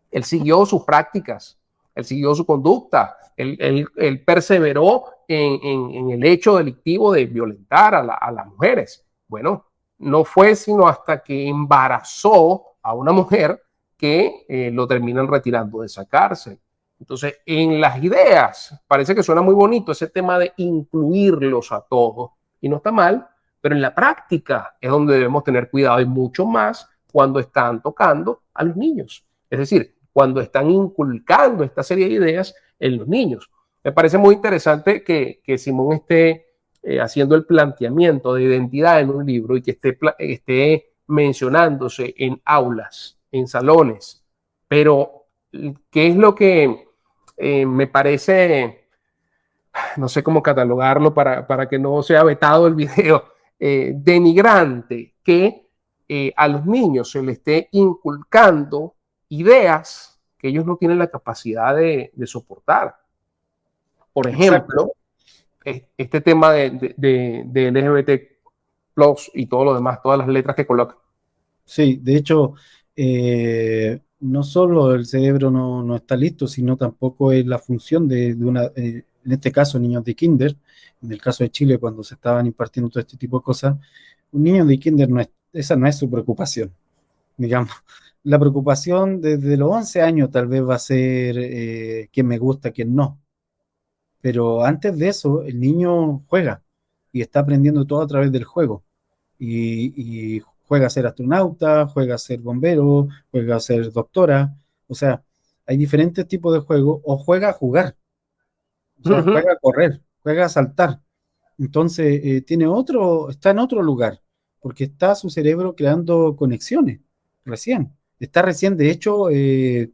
él siguió sus prácticas, él siguió su conducta, él perseveró en el hecho delictivo de violentar a las mujeres. Bueno, no fue sino hasta que embarazó a una mujer que lo terminan retirando de esa cárcel. Entonces, en las ideas, parece que suena muy bonito ese tema de incluirlos a todos, y no está mal, pero en la práctica es donde debemos tener cuidado y mucho más cuando están tocando a los niños. Es decir, cuando están inculcando esta serie de ideas en los niños. Me parece muy interesante que Simón esté haciendo el planteamiento de identidad en un libro y que esté mencionándose en aulas, en salones. Pero, ¿qué es lo que me parece, no sé cómo catalogarlo para que no sea vetado el video, denigrante que a los niños se les esté inculcando ideas que ellos no tienen la capacidad de soportar? Por ejemplo, este tema de LGBT plus y todo lo demás, todas las letras que colocan. Sí, de hecho, no solo el cerebro no está listo, sino tampoco es la función de una, en este caso, niños de kinder, en el caso de Chile, cuando se estaban impartiendo todo este tipo de cosas, un niño de kinder esa no es su preocupación, digamos. La preocupación desde los 11 años tal vez va a ser quién me gusta, quién no. Pero antes de eso, el niño juega y está aprendiendo todo a través del juego. y juega a ser astronauta, juega a ser bombero, juega a ser doctora. O sea, hay diferentes tipos de juegos o juega a jugar. O sea, Ujú. juega a correr, juega a saltar. Entonces, está en otro lugar, porque está su cerebro creando conexiones, recién. Está recién, de hecho, eh,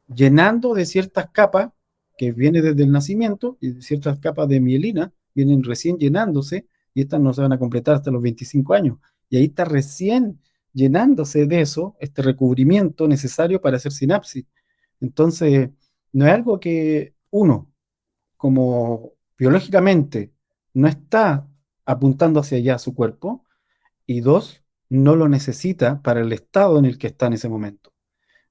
llenando de ciertas capas que viene desde el nacimiento, y ciertas capas de mielina vienen recién llenándose, y estas no se van a completar hasta los 25 años. Y ahí está recién llenándose de eso, este recubrimiento necesario para hacer sinapsis. Entonces, no es algo que uno, como biológicamente, no está apuntando hacia allá su cuerpo, y dos, no lo necesita para el estado en el que está en ese momento.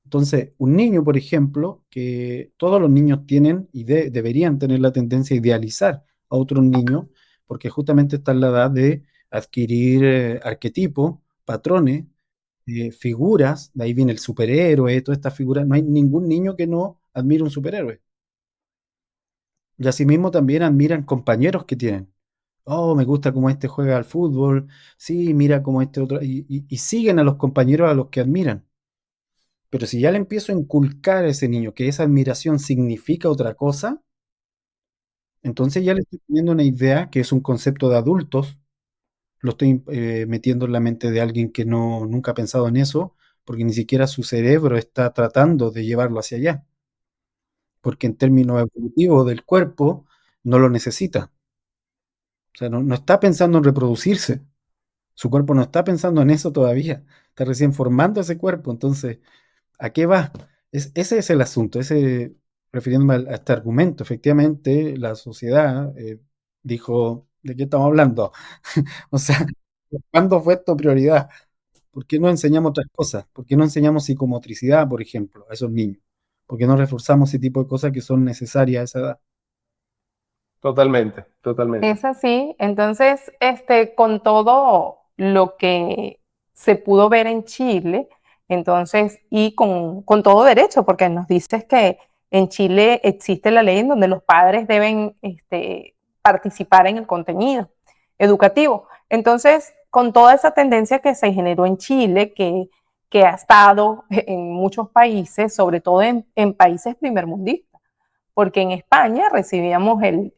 Entonces, un niño, por ejemplo, que todos los niños tienen y deberían tener la tendencia a idealizar a otros niños, porque justamente está en la edad de adquirir arquetipos, patrones, figuras, de ahí viene el superhéroe, todas estas figuras. No hay ningún niño que no admire un superhéroe. Y asimismo también admiran compañeros que tienen. Oh, me gusta cómo este juega al fútbol, sí, mira cómo este otro, y siguen a los compañeros a los que admiran. Pero si ya le empiezo a inculcar a ese niño que esa admiración significa otra cosa, entonces ya le estoy poniendo una idea que es un concepto de adultos, lo estoy metiendo en la mente de alguien que nunca ha pensado en eso, porque ni siquiera su cerebro está tratando de llevarlo hacia allá, porque en términos evolutivos del cuerpo no lo necesita. O sea, no está pensando en reproducirse. Su cuerpo no está pensando en eso todavía. Está recién formando ese cuerpo. Entonces, ¿a qué va? Ese es el asunto, refiriéndome a este argumento. Efectivamente, la sociedad dijo, ¿de qué estamos hablando? O sea, ¿cuándo fue esto prioridad? ¿Por qué no enseñamos otras cosas? ¿Por qué no enseñamos psicomotricidad, por ejemplo, a esos niños? ¿Por qué no reforzamos ese tipo de cosas que son necesarias a esa edad? Totalmente, totalmente. Es así. Entonces, con todo lo que se pudo ver en Chile, entonces, y con todo derecho, porque nos dices que en Chile existe la ley en donde los padres deben participar en el contenido educativo. Entonces, con toda esa tendencia que se generó en Chile, que ha estado en muchos países, sobre todo en países primermundistas, porque en España recibíamos el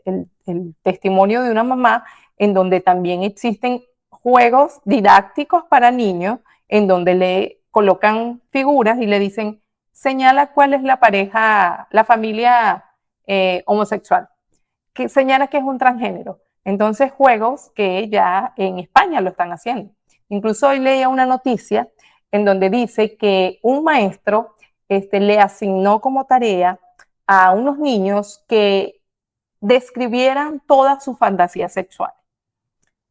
testimonio de una mamá en donde también existen juegos didácticos para niños, en donde le colocan figuras y le dicen, señala cuál es la pareja, la familia homosexual, que señala que es un transgénero. Entonces, juegos que ya en España lo están haciendo. Incluso hoy leía una noticia en donde dice que un maestro le asignó como tarea a unos niños que describieran todas sus fantasías sexuales.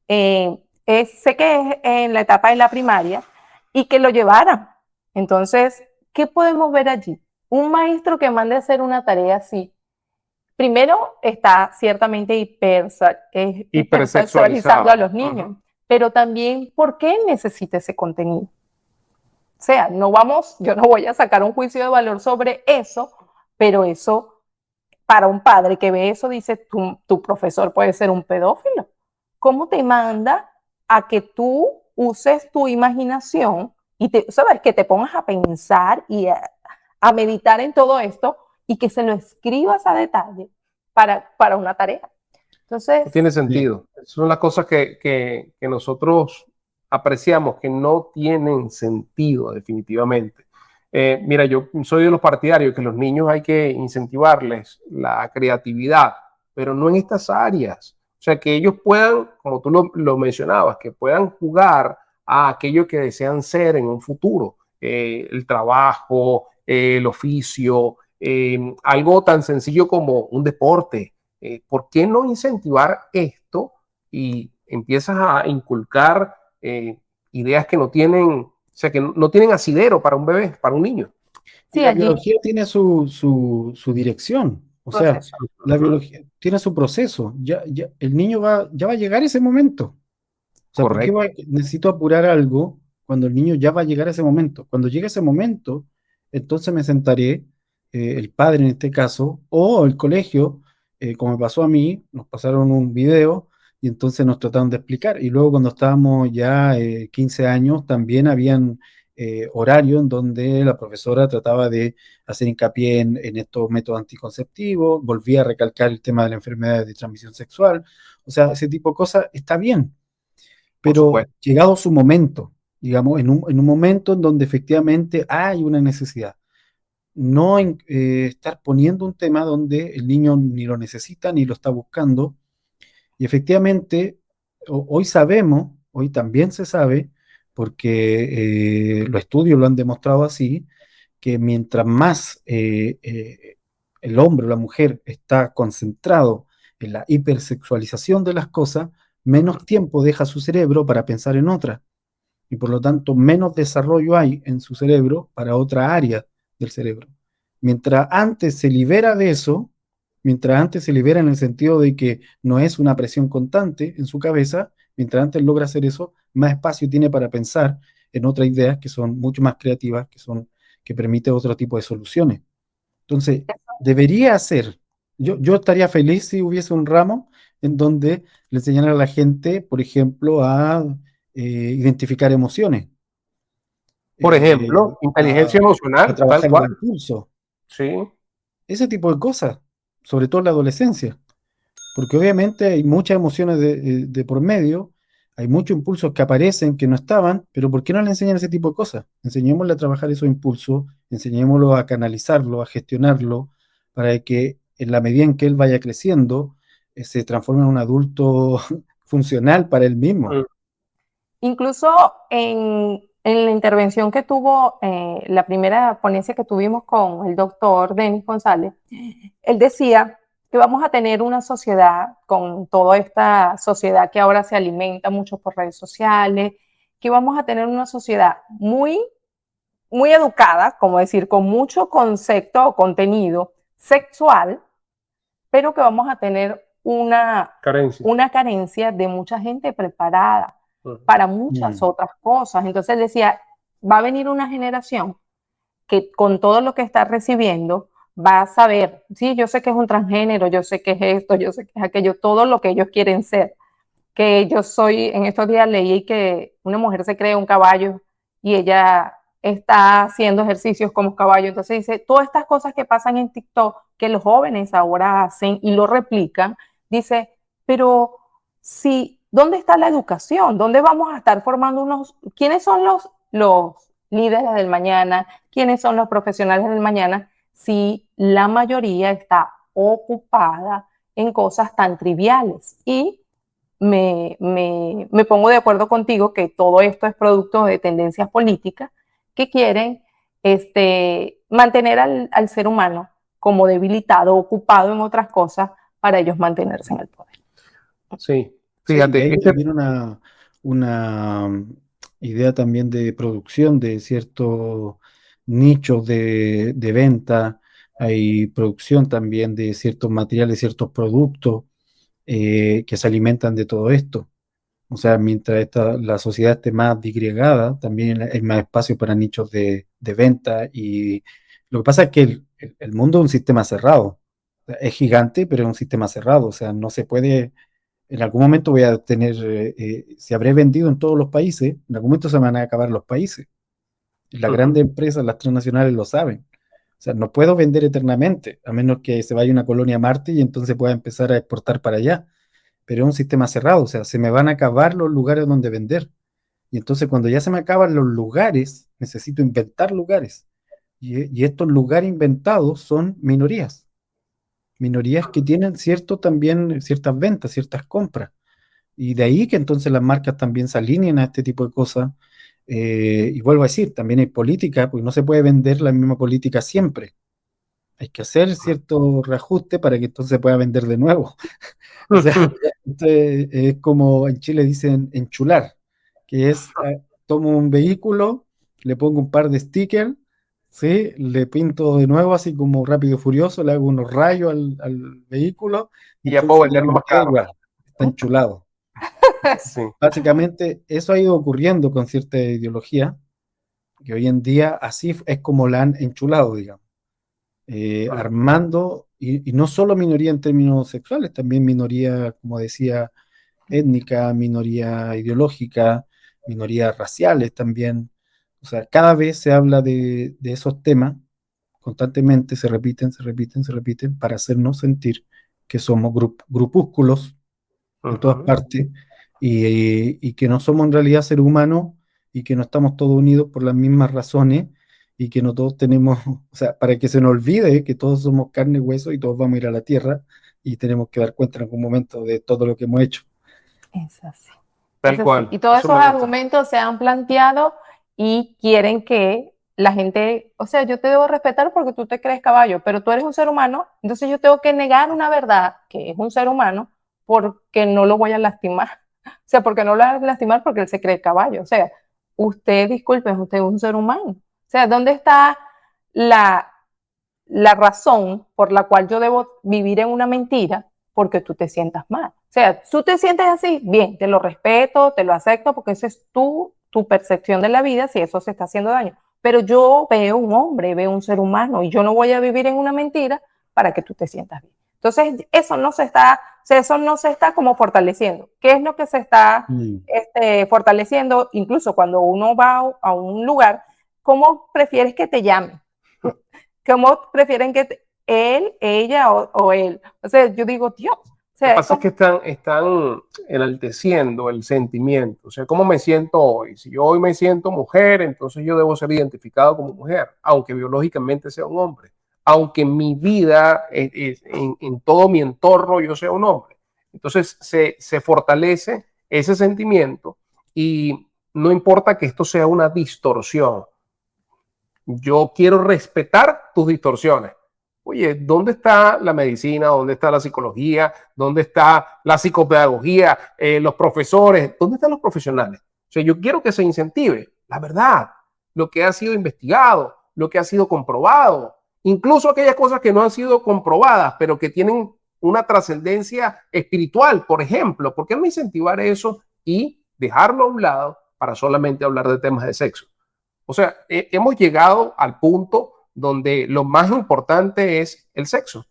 Sé que es en la etapa de la primaria y que lo llevaran. Entonces, ¿qué podemos ver allí? Un maestro que mande a hacer una tarea así. Primero está ciertamente hipersexualizando a Hipersexualizado. los niños, Ujú. pero también, ¿por qué necesita ese contenido? O sea, yo no voy a sacar un juicio de valor sobre eso, pero eso, para un padre que ve eso, dice, tu profesor puede ser un pedófilo. ¿Cómo te manda a que tú uses tu imaginación y sabes, que te pongas a pensar y a meditar en todo esto y que se lo escribas a detalle para una tarea? No Entonces, tiene Sí. sentido. Son las cosas que nosotros apreciamos que no tienen sentido definitivamente. Mira, yo soy de los partidarios que los niños hay que incentivarles la creatividad, pero no en estas áreas. O sea, que ellos puedan, como tú lo mencionabas, que puedan jugar a aquello que desean ser en un futuro. El trabajo, el oficio, algo tan sencillo como un deporte. ¿Por qué no incentivar esto y empiezas a inculcar ideas que no tienen, o sea, que no tienen asidero para un bebé, para un niño? Y sí, la allí biología tiene su dirección, o sea, proceso. la Ujú. biología tiene su proceso. El niño ya va a llegar ese momento. O sea, ¿por qué Correcto. necesito apurar algo cuando el niño ya va a llegar a ese momento? Cuando llegue ese momento, entonces me sentaré, el padre en este caso, o el colegio, como me pasó a mí, nos pasaron un video y entonces nos trataron de explicar. Y luego cuando estábamos ya 15 años, también habían horarios en donde la profesora trataba de hacer hincapié en estos métodos anticonceptivos, volvía a recalcar el tema de la enfermedad de transmisión sexual, o sea, ese tipo de cosas está bien, Por pero supuesto. llegado su momento, digamos, en un momento en donde efectivamente hay una necesidad, no estar poniendo un tema donde el niño ni lo necesita ni lo está buscando. Y efectivamente, hoy sabemos, hoy también se sabe, porque los estudios lo han demostrado así, que mientras más el hombre o la mujer está concentrado en la hipersexualización de las cosas, menos tiempo deja su cerebro para pensar en otra. Y por lo tanto, menos desarrollo hay en su cerebro para otra área del cerebro. Mientras antes se libera de eso, mientras antes se libera en el sentido de que no es una presión constante en su cabeza, mientras antes logra hacer eso, más espacio tiene para pensar en otras ideas que son mucho más creativas, que permiten otro tipo de soluciones. Entonces, debería ser, yo estaría feliz si hubiese un ramo en donde le enseñara a la gente, por ejemplo, a identificar emociones, Por eh, ejemplo, a, inteligencia a emocional, tal trabajar el cual. impulso, Sí, ese tipo de cosas, sobre todo en la adolescencia, porque obviamente hay muchas emociones de por medio, hay muchos impulsos que aparecen que no estaban, pero ¿por qué no le enseñan ese tipo de cosas? Enseñémosle a trabajar esos impulsos, enseñémoslo a canalizarlo, a gestionarlo, para que en la medida en que él vaya creciendo, se transforme en un adulto funcional para él mismo. mm, Incluso en la intervención que tuvo, la primera ponencia que tuvimos con el doctor Denis González, él decía que vamos a tener una sociedad con toda esta sociedad que ahora se alimenta mucho por redes sociales, que vamos a tener una sociedad muy educada, como decir, con mucho concepto o contenido sexual, pero que vamos a tener carencia. una carencia de mucha gente preparada Mm. para muchas Mm, otras cosas. Entonces él decía, va a venir una generación que con todo lo que está recibiendo va a saber, sí, yo sé que es un transgénero, yo sé que es esto, yo sé que es aquello, todo lo que ellos quieren ser. Que yo soy, en estos días leí que una mujer se cree un caballo y ella está haciendo ejercicios como caballo. Entonces dice, todas estas cosas que pasan en TikTok, que los jóvenes ahora hacen y lo replican, dice, pero si, ¿dónde está la educación? ¿Dónde vamos a estar formando quiénes son los líderes del mañana? ¿Quiénes son los profesionales del mañana? Si la mayoría está ocupada en cosas tan triviales. Y me pongo de acuerdo contigo que todo esto es producto de tendencias políticas que quieren mantener al ser humano como debilitado, ocupado en otras cosas para ellos mantenerse en el poder. Sí, sí, y fíjate, ahí viene una idea también de producción de ciertos nichos de venta, hay producción también de ciertos materiales, ciertos productos que se alimentan de todo esto. O sea, mientras la sociedad esté más disgregada, también hay más espacio para nichos de venta. Y lo que pasa es que el mundo es un sistema cerrado. O sea, es gigante, pero es un sistema cerrado. O sea, no se puede. En algún momento voy a tener, si habré vendido en todos los países, en algún momento se van a acabar los países. Las ujú, grandes empresas, las transnacionales lo saben. O sea, no puedo vender eternamente, a menos que se vaya una colonia a Marte y entonces pueda empezar a exportar para allá, pero es un sistema cerrado, o sea, se me van a acabar los lugares donde vender. Y entonces cuando ya se me acaban los lugares, necesito inventar lugares. Y estos lugares inventados son minorías, minorías que tienen cierto también, ciertas ventas, ciertas compras. Y de ahí que entonces las marcas también se alineen a este tipo de cosas. Y vuelvo a decir, también hay política, porque no se puede vender la misma política siempre. Hay que hacer cierto reajuste para que entonces se pueda vender de nuevo. O sea, entonces, es como en Chile dicen enchular, que es tomo un vehículo, le pongo un par de stickers, ¿sí? Le pinto de nuevo así como rápido y furioso, le hago unos rayos al vehículo y y ya puedo entonces ya venderlo me más queda caro. igual, está enchulado. Sí, Básicamente, eso ha ido ocurriendo con cierta ideología, que hoy en día así es como la han enchulado, digamos, mm, armando, y no solo minoría en términos sexuales, también minoría, como decía, étnica, minoría ideológica, minorías raciales también. O sea, cada vez se habla de esos temas constantemente, se repiten, se repiten, se repiten para hacernos sentir que somos grupúsculos en todas Ujú. partes y que no somos en realidad seres humanos y que no estamos todos unidos por las mismas razones y que no todos tenemos, o sea, para que se nos olvide que todos somos carne y hueso y todos vamos a ir a la tierra y tenemos que dar cuenta en algún momento de todo lo que hemos hecho. Es así. Es Tal así. cual. Y todos Eso esos me gusta. argumentos se han planteado y quieren que la gente, o sea, yo te debo respetar porque tú te crees caballo, pero tú eres un ser humano, entonces yo tengo que negar una verdad que es un ser humano porque no lo voy a lastimar. O sea, porque no lo voy a lastimar porque él se cree caballo. O sea, usted, disculpe, usted es un ser humano. O sea, ¿dónde está la, la razón por la cual yo debo vivir en una mentira porque tú te sientas mal? O sea, tú te sientes así, bien, te lo respeto, te lo acepto porque esa es tu percepción de la vida si eso se está haciendo daño. Pero yo veo un hombre, veo un ser humano y yo no voy a vivir en una mentira para que tú te sientas bien. Entonces, eso no se está como fortaleciendo. ¿Qué es lo que se está Mm. fortaleciendo? Incluso cuando uno va a un lugar, ¿cómo prefieres que te llamen? ¿Cómo prefieren que él, ella o él? O sea, yo digo, Dios. O Lo que sea, pasa es que están enalteciendo el sentimiento. O sea, ¿cómo me siento hoy? Si yo hoy me siento mujer, entonces yo debo ser identificado como mujer, aunque biológicamente sea un hombre. Aunque en mi vida, en todo mi entorno, yo sea un hombre. Entonces se fortalece ese sentimiento y no importa que esto sea una distorsión. Yo quiero respetar tus distorsiones. Oye, ¿dónde está la medicina? ¿Dónde está la psicología? ¿Dónde está la psicopedagogía? Los profesores, ¿dónde están los profesionales? O sea, yo quiero que se incentive la verdad, lo que ha sido investigado, lo que ha sido comprobado, incluso aquellas cosas que no han sido comprobadas, pero que tienen una trascendencia espiritual, por ejemplo. ¿Por qué no incentivar eso y dejarlo a un lado para solamente hablar de temas de sexo? O sea, hemos llegado al punto donde lo más importante es el sexo.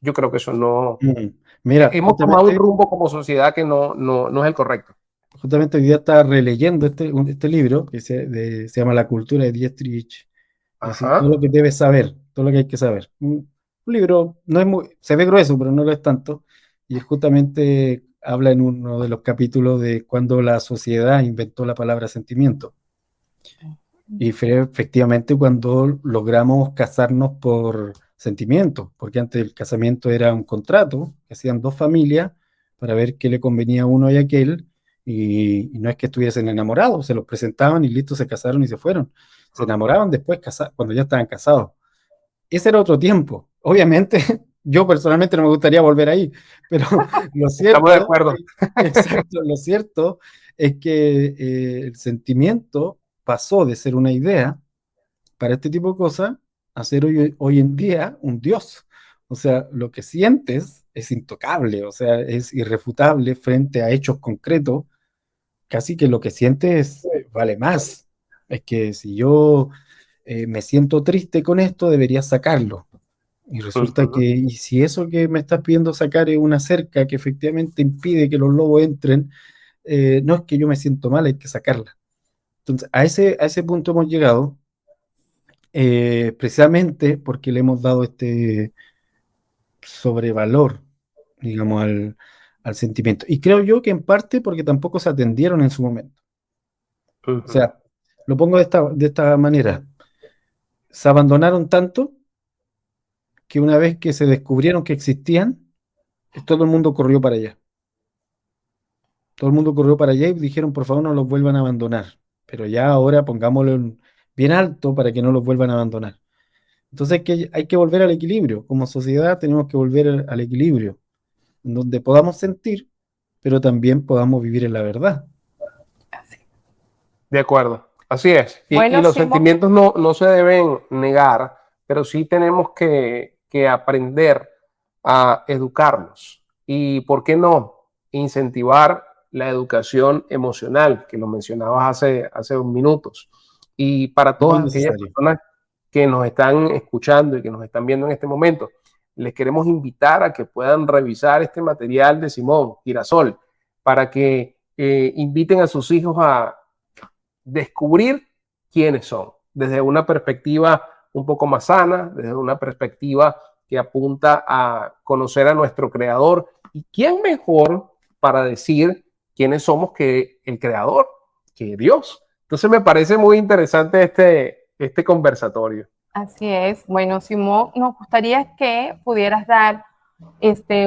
Yo creo que eso no... Mm. Mira, Hemos tomado un rumbo como sociedad que no es el correcto. justamente hoy día estaba releyendo este libro que se llama La cultura de Dietrich, así, todo lo Ajá. que debes saber, todo lo que hay que saber. Un libro no es muy, se ve grueso, pero no lo es tanto, y justamente habla en uno de los capítulos de cuando la sociedad inventó la palabra sentimiento. Y fue efectivamente cuando logramos casarnos por sentimientos, porque antes el casamiento era un contrato que hacían dos familias para ver qué le convenía a uno y a aquel, y no es que estuviesen enamorados, se los presentaban y listo, se casaron y se fueron. Se Ujú. enamoraban después cuando ya estaban casados. Ese era otro tiempo. Obviamente, yo personalmente no me gustaría volver ahí, pero lo Estamos de cierto, acuerdo. exacto, lo cierto es que el sentimiento pasó de ser una idea para este tipo de cosas a ser hoy en día un dios. O sea, lo que sientes es intocable, o sea, es irrefutable frente a hechos concretos, casi que lo que sientes vale más. Es que si yo me siento triste con esto, debería sacarlo. Y resulta que, Ujú. y si eso que me estás pidiendo sacar es una cerca que efectivamente impide que los lobos entren, no es que yo me siento mal, hay que sacarla. Entonces, a ese punto hemos llegado, precisamente porque le hemos dado este sobrevalor, digamos, al sentimiento. Y creo yo que en parte porque tampoco se atendieron en su momento. O Ujú. sea, lo pongo de esta manera. Se abandonaron tanto que una vez que se descubrieron que existían, todo el mundo corrió para allá. Todo el mundo corrió para allá y dijeron, por favor, no los vuelvan a abandonar. Pero ya ahora pongámoslo bien alto para que no los vuelvan a abandonar. Entonces hay que volver al equilibrio. Como sociedad tenemos que volver al equilibrio, en donde podamos sentir, pero también podamos vivir en la verdad. así. De acuerdo. Así es. Y Bueno, los Simón, sentimientos no se deben negar, pero sí tenemos que aprender a educarlos. Y, ¿por qué no? Incentivar la educación emocional, que lo mencionabas hace unos minutos. Y para Muy todas aquellas necesario. personas que nos están escuchando y que nos están viendo en este momento, les queremos invitar a que puedan revisar este material de Simón Girasol. para que inviten a sus hijos a descubrir quiénes son, desde una perspectiva un poco más sana, desde una perspectiva que apunta a conocer a nuestro creador. ¿Y quién mejor para decir quiénes somos que el creador, que Dios? Entonces me parece muy interesante este conversatorio. Así es. Bueno, Simón, nos gustaría que pudieras dar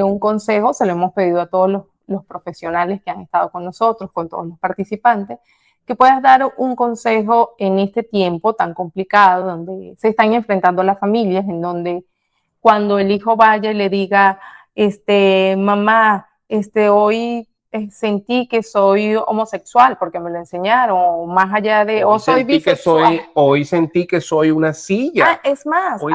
un consejo, se lo hemos pedido a todos los profesionales que han estado con nosotros, con todos los participantes, que puedas dar un consejo en este tiempo tan complicado, donde se están enfrentando las familias, en donde cuando el hijo vaya y le diga, mamá, hoy sentí que soy homosexual porque me lo enseñaron, o más allá de, o soy bisexual. Hoy sentí que soy una silla. Ah, es más, Hoy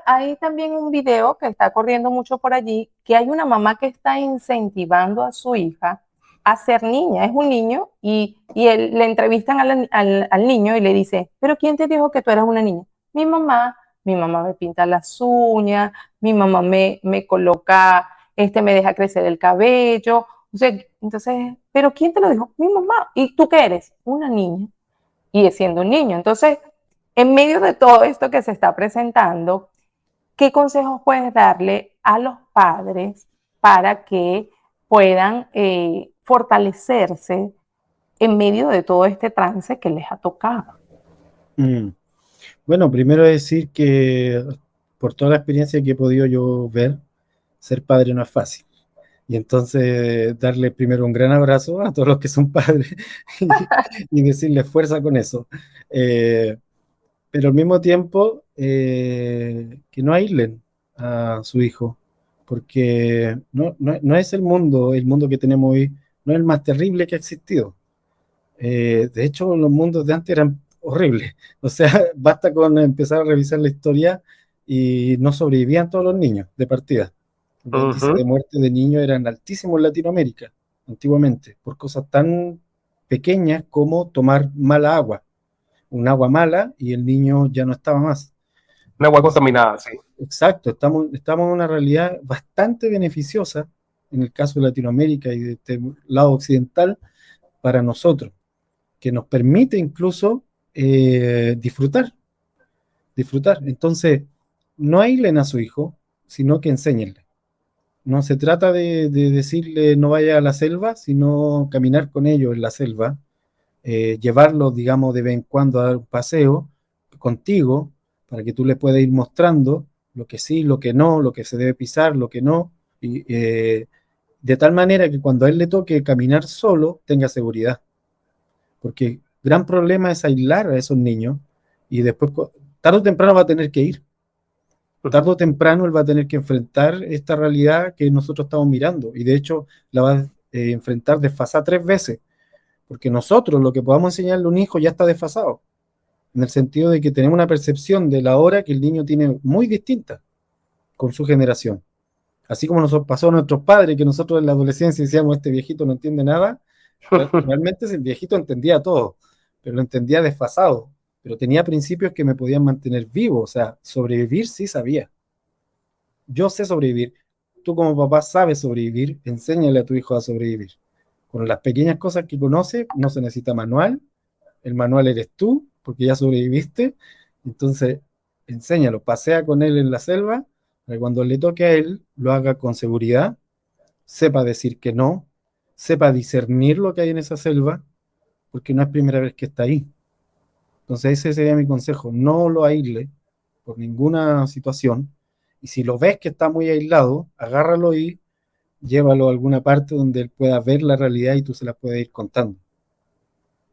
hay también un video que está corriendo mucho por allí, que hay una mamá que está incentivando a su hija a ser niña. Es un niño y le entrevistan al niño y le dice, ¿pero quién te dijo que tú eras una niña? Mi mamá me pinta las uñas, mi mamá me coloca, me deja crecer el cabello. O sea, entonces, ¿pero quién te lo dijo? Mi mamá. ¿Y tú qué eres? Una niña. Y siendo un niño. Entonces, en medio de todo esto que se está presentando, ¿qué consejos puedes darle a los padres para que puedan fortalecerse en medio de todo este trance que les ha tocado? Bueno, primero decir que por toda la experiencia que he podido yo ver, ser padre no es fácil. Y entonces darle primero un gran abrazo a todos los que son padres y decirles fuerza con eso. Pero al mismo tiempo que no aíslen a su hijo, porque no es el mundo que tenemos hoy, no es el más terrible que ha existido. De hecho, los mundos de antes eran horribles. O sea, basta con empezar a revisar la historia y no sobrevivían todos los niños de partida. Los índices de muerte de niños eran altísimos en Latinoamérica, antiguamente, por cosas tan pequeñas como tomar mala agua. Un agua mala y el niño ya no estaba más. Una agua contaminada, sí. Exacto, estamos en una realidad bastante beneficiosa en el caso de Latinoamérica y de este lado occidental para nosotros, que nos permite incluso disfrutar. Entonces, no aíslen a su hijo, sino que enséñenle. No se trata de decirle no vaya a la selva, sino caminar con ellos en la selva, llevarlos, digamos, de vez en cuando a dar un paseo contigo, para que tú le puedas ir mostrando lo que sí, lo que no, lo que se debe pisar, lo que no, y de tal manera que cuando a él le toque caminar solo, tenga seguridad. Porque gran problema es aislar a esos niños y después, tarde o temprano va a tener que ir. Tarde o temprano él va a tener que enfrentar esta realidad que nosotros estamos mirando y de hecho la va a enfrentar desfasada 3 veces, porque nosotros lo que podamos enseñarle a un hijo ya está desfasado, en el sentido de que tenemos una percepción de la hora que el niño tiene muy distinta con su generación. Así como nos pasó a nuestros padres, que nosotros en la adolescencia decíamos, este viejito no entiende nada, realmente ese viejito entendía todo, pero lo entendía desfasado, pero tenía principios que me podían mantener vivo, o sea, sobrevivir sí sabía. Yo sé sobrevivir, tú como papá sabes sobrevivir, enséñale a tu hijo a sobrevivir. Con las pequeñas cosas que conoce, no se necesita manual, el manual eres tú, porque ya sobreviviste, entonces enséñalo, pasea con él en la selva, para que cuando le toque a él, lo haga con seguridad, sepa decir que no, sepa discernir lo que hay en esa selva, porque no es primera vez que está ahí. Entonces ese sería mi consejo, no lo aísle por ninguna situación, y si lo ves que está muy aislado, agárralo y llévalo a alguna parte donde él pueda ver la realidad y tú se la puedas ir contando.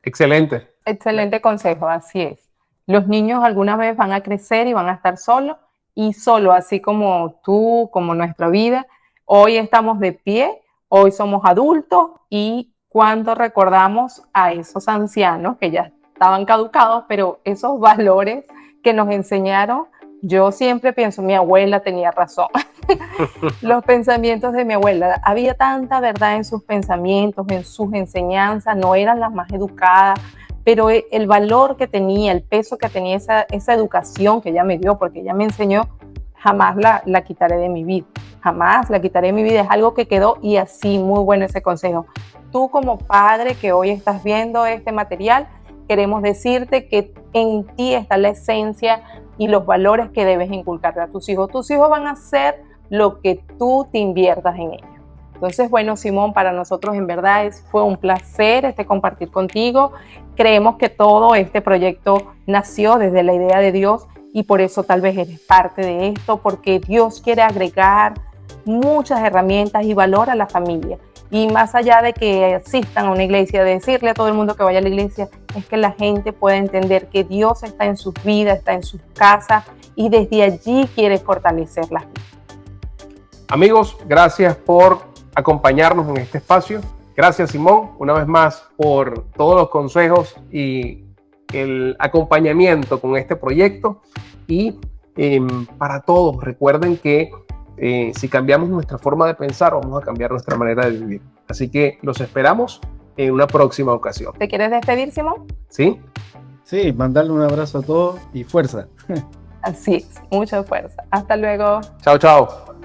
Excelente. Excelente consejo, así es. Los niños alguna vez van a crecer y van a estar solos, y solo, así como tú, como nuestra vida, hoy estamos de pie, hoy somos adultos, y cuando recordamos a esos ancianos que ya estaban caducados, pero esos valores que nos enseñaron, yo siempre pienso, mi abuela tenía razón. Los pensamientos de mi abuela, había tanta verdad en sus pensamientos, en sus enseñanzas, no eran las más educadas, pero el valor que tenía, el peso que tenía esa educación que ella me dio, porque ella me enseñó, jamás la quitaré de mi vida. jamás la quitaré de mi vida, es algo que quedó y así, muy bueno ese consejo. Tú como padre que hoy estás viendo este material, queremos decirte que en ti está la esencia y los valores que debes inculcarle a tus hijos. Tus hijos van a hacer lo que tú te inviertas en ellos. Entonces, bueno, Simón, para nosotros en verdad fue un placer compartir contigo. Creemos que todo este proyecto nació desde la idea de Dios y por eso tal vez eres parte de esto, porque Dios quiere agregar muchas herramientas y valor a la familia. Y más allá de que asistan a una iglesia, de decirle a todo el mundo que vaya a la iglesia, es que la gente pueda entender que Dios está en sus vidas, está en sus casas y desde allí quiere fortalecerlas. Amigos, gracias por acompañarnos en este espacio. Gracias, Simón, una vez más por todos los consejos y el acompañamiento con este proyecto. Y para todos, recuerden que si cambiamos nuestra forma de pensar, vamos a cambiar nuestra manera de vivir. Así que los esperamos en una próxima ocasión. ¿Te quieres despedir, Simón? ¿Sí? Sí, mandarle un abrazo a todos y fuerza. Así es, mucha fuerza. Hasta luego. Chao, chao.